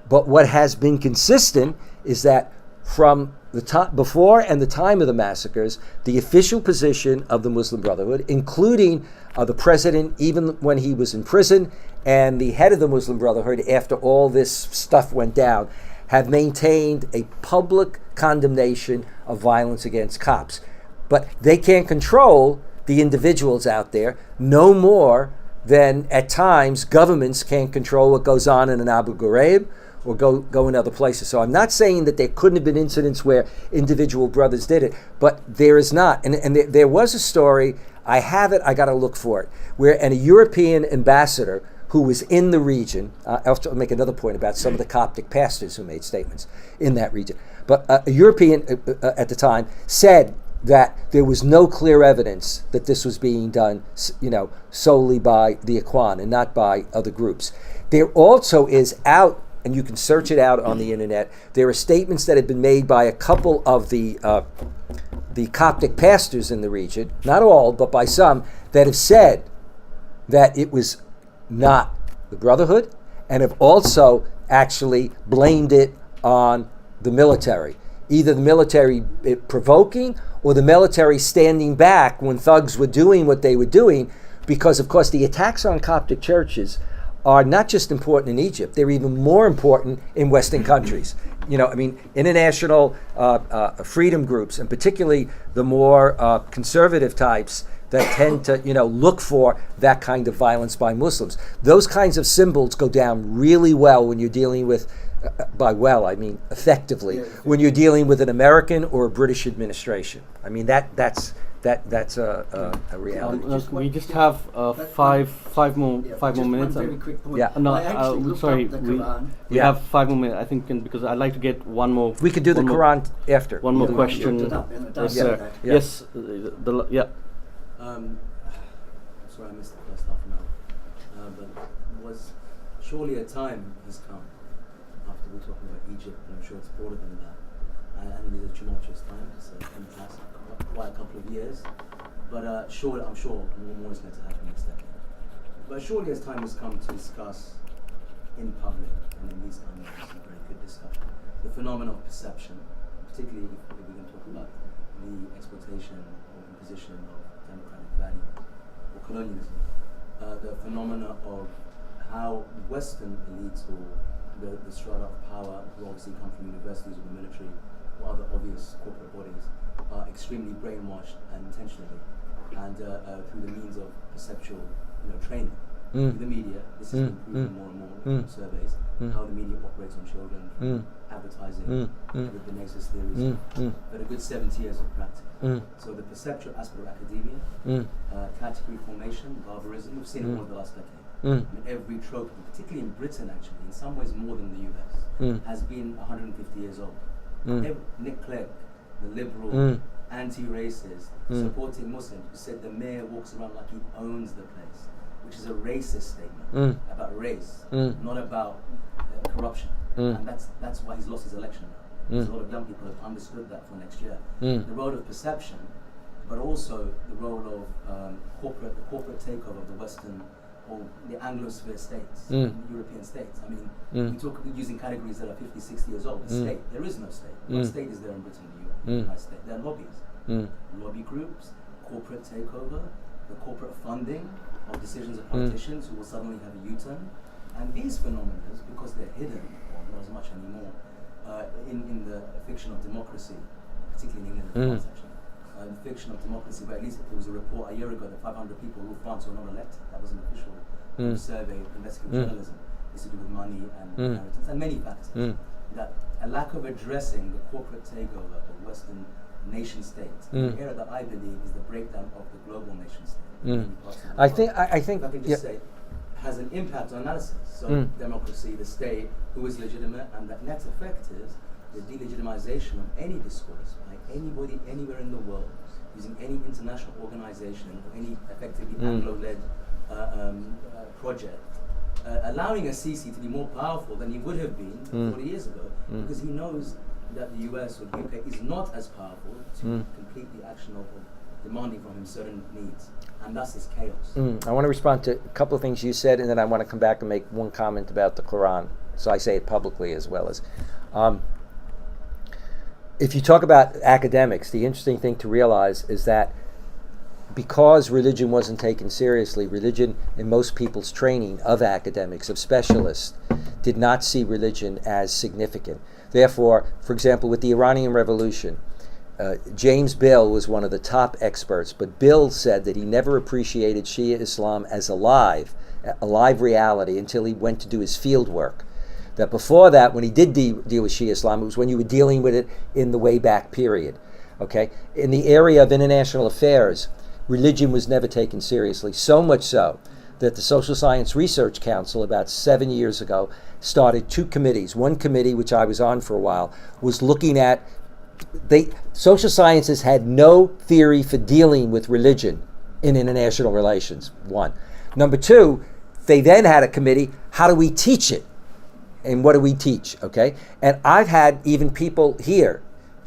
But what has been consistent is that from the time before and the time of the massacres, the official position of the Muslim Brotherhood, including the president, even when he was in prison, and the head of the Muslim Brotherhood, after all this stuff went down, have maintained a public condemnation of violence against Copts. But they can't control the individuals out there no more than at times governments can't control what goes on in an Abu Ghraib or go in other places. So I'm not saying that there couldn't have been incidents where individual brothers did it, but there is not. And there was a story, I have it, I got to look for it, where a European ambassador who was in the region, I'll make another point about some of the Coptic pastors who made statements in that region, but a European at the time said that there was no clear evidence that this was being done, solely by the Ikhwan and not by other groups. There also is out, and you can search it out on the internet, there are statements that have been made by a couple of the Coptic pastors in the region, not all, but by some, that have said that it was not the Brotherhood, and have also actually blamed it on the military. Either the military provoking or the military standing back when thugs were doing what they were doing, because, of course, the attacks on Coptic churches are not just important in Egypt, they're even more important in Western countries. International freedom groups, and particularly the more conservative types that tend to, look for that kind of violence by Muslims. Those kinds of symbols go down really well when you're dealing with, by well, I mean effectively, when you're dealing with an American or a British administration. That's that's a reality. We just have five more minutes. One very quick point. Yeah. No, I actually looked sorry, up the we Quran. have 5 more minutes. I think because I'd like to get one more. We could do the one more- Quran after. One more Yeah, question. looked it up, and it does Yes, say sir. that. Yeah. Yes. Sorry, I missed the first half an hour. But was surely a time has come after we're talking about Egypt, and I'm sure it's broader than that. And it is a tumultuous time. It's in the past quite a couple of years. But I'm sure more is going to happen next decade. But surely as time has come to discuss in public and in these kind of very good discussion the phenomenon of perception, particularly if we're going to talk about the exploitation or imposition of democratic values or colonialism, the phenomena of how Western elites or the strata of power, who obviously come from universities or the military or other obvious corporate bodies, are extremely brainwashed and intentionally, and through the means of perceptual training. Through the media, this has been proven more and more in surveys, how the media operates on children, advertising, with the Nexus theories, but a good 70 years of practice. So the perceptual aspect of academia, category formation, barbarism, we've seen it over the last decade. I mean, every trope, particularly in Britain actually, in some ways more than the US, has been 150 years old. Nick Clegg, the liberal, anti-racist, supporting Muslims, who said the mayor walks around like he owns the place, which is a racist statement about race, not about corruption. And that's why he's lost his election now. Because a lot of young people have understood that for next year. The role of perception, but also the role of the corporate takeover of the Western or the Anglosphere states, the European states. I mean, we talk using categories that are 50, 60 years old. The state, there is no state. What state is there in Britain and the United States? There are lobbies, lobby groups, corporate takeover, the corporate funding of decisions of politicians who will suddenly have a U-turn. And these phenomena, because they're hidden, or not as much anymore, in the fiction of democracy, particularly in England and France actually, the fiction of democracy, but at least there was a report a year ago that 500 people ruled France were not elected. That was an official survey of investigative journalism. It's to do with money and inheritance and many factors. That a lack of addressing the corporate takeover of Western nation states, the era that I believe is the breakdown of the global nation state. I think if I can just say, has an impact on analysis. So democracy, the state, who is legitimate, and the net effect is the delegitimization of any discourse by anybody anywhere in the world using any international organization or any effectively Anglo-led project, allowing Assisi to be more powerful than he would have been 40 years ago, because he knows that the US or the UK is not as powerful to complete the action of demanding from him certain needs, and thus is chaos. I want to respond to a couple of things you said, and then I want to come back and make one comment about the Quran. So I say it publicly as well as. If you talk about academics, the interesting thing to realize is that because religion wasn't taken seriously, religion in most people's training of academics, of specialists, did not see religion as significant. Therefore, for example, with the Iranian Revolution, James Bill was one of the top experts, but Bill said that he never appreciated Shia Islam as a live reality until he went to do his field work. That before that, when he did deal with Shia Islam, it was when you were dealing with it in the way back period. Okay? In the area of international affairs, religion was never taken seriously, so much so that the Social Science Research Council about 7 years ago started two committees. One committee, which I was on for a while, was looking at social sciences had no theory for dealing with religion in international relations, one. Number two, they then had a committee, how do we teach it? And what do we teach, okay? And I've had even people here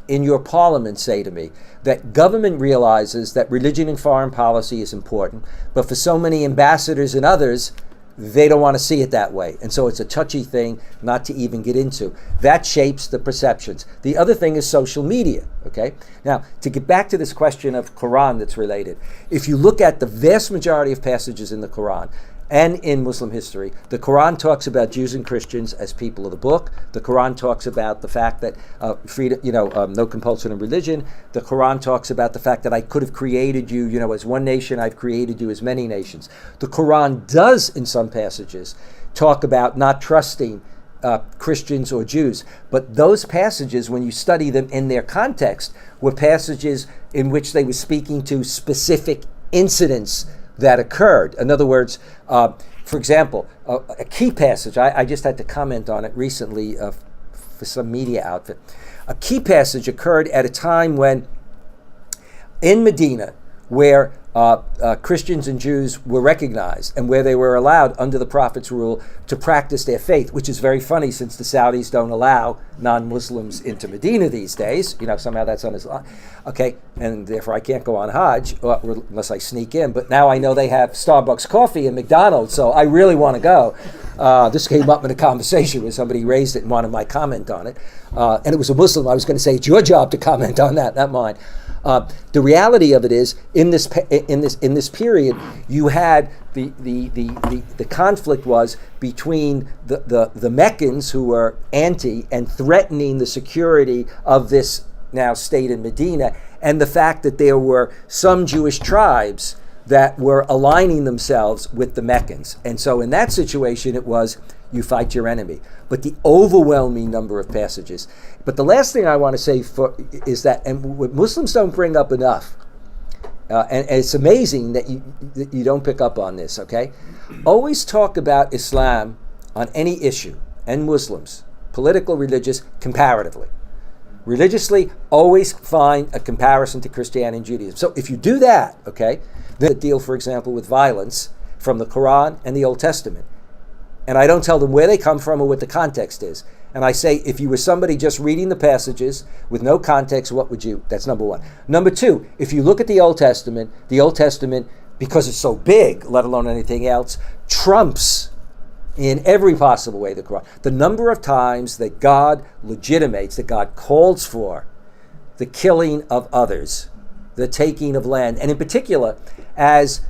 in your parliament say to me that government realizes that religion and foreign policy is important, but for so many ambassadors and others, they don't want to see it that way. And so it's a touchy thing not to even get into. That shapes the perceptions. The other thing is social media, okay? Now, to get back to this question of Quran that's related, if you look at the vast majority of passages in the Quran, and in Muslim history, the Quran talks about Jews and Christians as people of the book. The Quran talks about the fact that freedom, no compulsion of religion. The Quran talks about the fact that I could have created you, as one nation. I've created you as many nations. The Quran does, in some passages, talk about not trusting Christians or Jews. But those passages, when you study them in their context, were passages in which they were speaking to specific incidents that occurred. In other words, for example, a key passage, I just had to comment on it recently for some media outfit. A key passage occurred at a time when in Medina, where Christians and Jews were recognized and where they were allowed under the Prophet's rule to practice their faith, which is very funny since the Saudis don't allow non-Muslims into Medina these days. Somehow that's on Islam. Okay, and therefore I can't go on Hajj unless I sneak in. But now I know they have Starbucks coffee and McDonald's, so I really want to go. This came up in a conversation where somebody raised it and wanted my comment on it. And it was a Muslim. I was going to say, it's your job to comment on that, not mine. The reality of it is, in this period, you had the conflict was between the Meccans, who were anti and threatening the security of this now state in Medina, and the fact that there were some Jewish tribes that were aligning themselves with the Meccans. And so in that situation, it was, you fight your enemy. But the overwhelming number of passages. But the last thing I want to say is that, and what Muslims don't bring up enough, and it's amazing that you don't pick up on this, okay? Always talk about Islam on any issue, and Muslims, political, religious, comparatively. Religiously, always find a comparison to Christianity and Judaism. So if you do that, okay, then deal, for example, with violence from the Quran and the Old Testament. And I don't tell them where they come from or what the context is. And I say, if you were somebody just reading the passages with no context, what would you? That's number one. Number two, if you look at the Old Testament, because it's so big, let alone anything else, trumps in every possible way the Quran. The number of times that God legitimates, that God calls for the killing of others, the taking of land, and in particular, as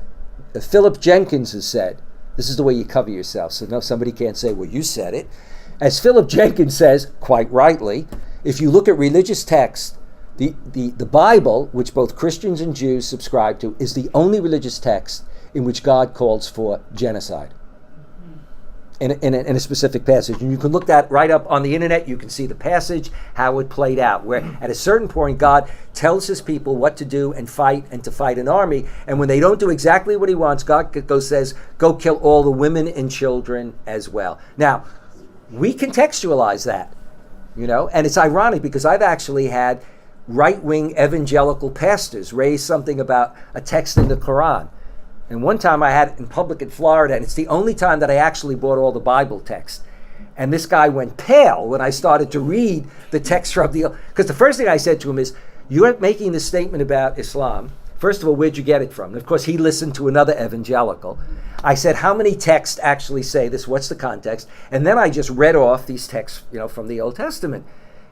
Philip Jenkins has said, this is the way you cover yourself, so no, somebody can't say, well, you said it. As Philip Jenkins says, quite rightly, if you look at religious texts, the Bible, which both Christians and Jews subscribe to, is the only religious text in which God calls for genocide in a specific passage. And you can look that right up on the internet. You can see the passage, how it played out, where at a certain point God tells his people what to do and to fight an army. And when they don't do exactly what he wants, God says, go kill all the women and children as well. Now, we contextualize that, and it's ironic because I've actually had right-wing evangelical pastors raise something about a text in the Quran. And one time I had it in public in Florida, and it's the only time that I actually bought all the Bible text. And this guy went pale when I started to read the text from because the first thing I said to him is, you're making this statement about Islam. First of all, where'd you get it from? And of course, he listened to another evangelical. I said, how many texts actually say this? What's the context? And then I just read off these texts, from the Old Testament.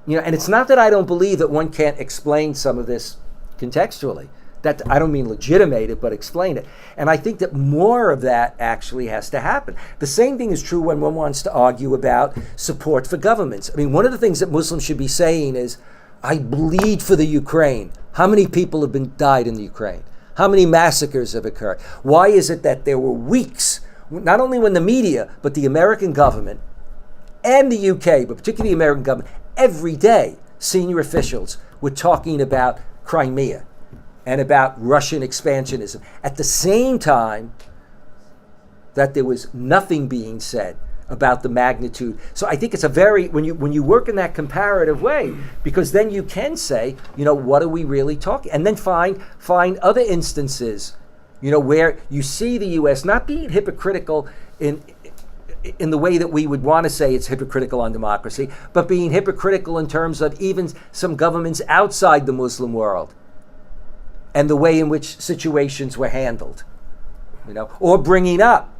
And it's not that I don't believe that one can't explain some of this contextually. That I don't mean legitimate it, but explain it. And I think that more of that actually has to happen. The same thing is true when one wants to argue about support for governments. I mean, one of the things that Muslims should be saying is, I bleed for the Ukraine. How many people have died in the Ukraine? How many massacres have occurred? Why is it that there were weeks, not only when the media, but the American government and the UK, but particularly the American government, every day senior officials were talking about Crimea and about Russian expansionism, at the same time that there was nothing being said about the magnitude. So I think it's when you work in that comparative way, because then you can say, what are we really talking? And then find other instances, where you see the U.S. not being hypocritical in the way that we would want to say it's hypocritical on democracy, but being hypocritical in terms of even some governments outside the Muslim world, and the way in which situations were handled, or bringing up,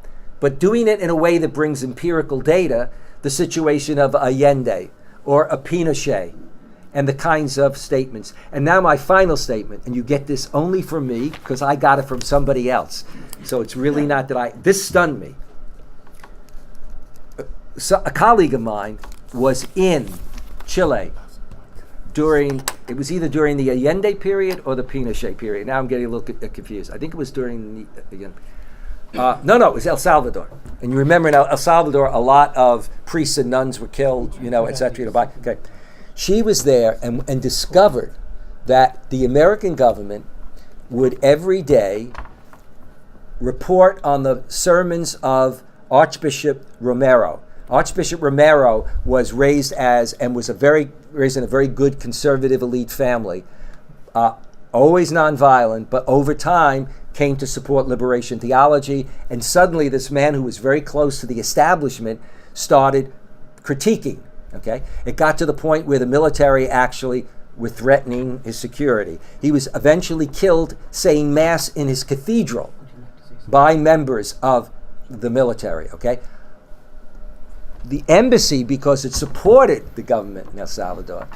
but doing it in a way that brings empirical data, the situation of Allende or a Pinochet, and the kinds of statements. And now my final statement, and you get this only from me because I got it from somebody else. So it's really not that this stunned me. So a colleague of mine was in Chile it was either during the Allende period or the Pinochet period. Now I'm getting a little confused. I think it was during the No, it was El Salvador. And you remember in El Salvador, a lot of priests and nuns were killed, et cetera. Okay. She was there and discovered that the American government would every day report on the sermons of Archbishop Romero. Archbishop Romero was raised raised in a very good conservative elite family, always nonviolent, but over time came to support liberation theology. And suddenly this man who was very close to the establishment started critiquing. Okay, it got to the point where the military actually were threatening his security. He was eventually killed saying mass in his cathedral by members of the military. Okay. The embassy, because it supported the government in El Salvador,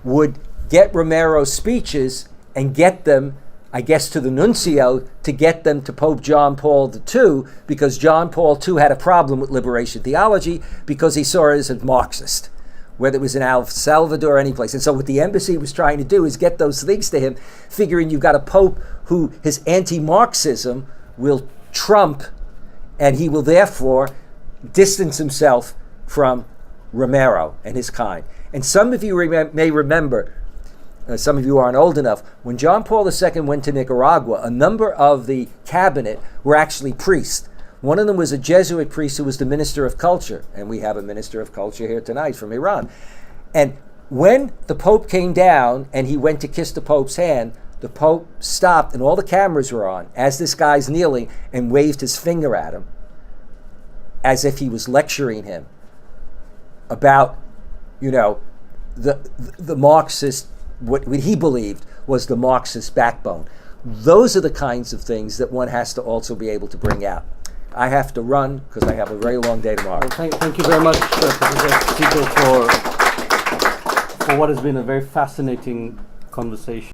would get Romero's speeches and get them, I guess, to the nuncio to get them to Pope John Paul II, because John Paul II had a problem with liberation theology because he saw it as a Marxist, whether it was in El Salvador or any place. And so what the embassy was trying to do is get those things to him, figuring you've got a pope who his anti-Marxism will trump, and he will therefore distance himself from Romero and his kind. And some of you may remember, some of you aren't old enough, when John Paul II went to Nicaragua, a number of the cabinet were actually priests. One of them was a Jesuit priest who was the minister of culture, and we have a minister of culture here tonight from Iran. And when the Pope came down and he went to kiss the Pope's hand, the Pope stopped and all the cameras were on as this guy's kneeling and waved his finger at him as if he was lecturing him about, the Marxist, what he believed was the Marxist backbone. Those are the kinds of things that one has to also be able to bring out. I have to run because I have a very long day tomorrow. Well, thank you very much, Professor Esposito, for what has been a very fascinating conversation.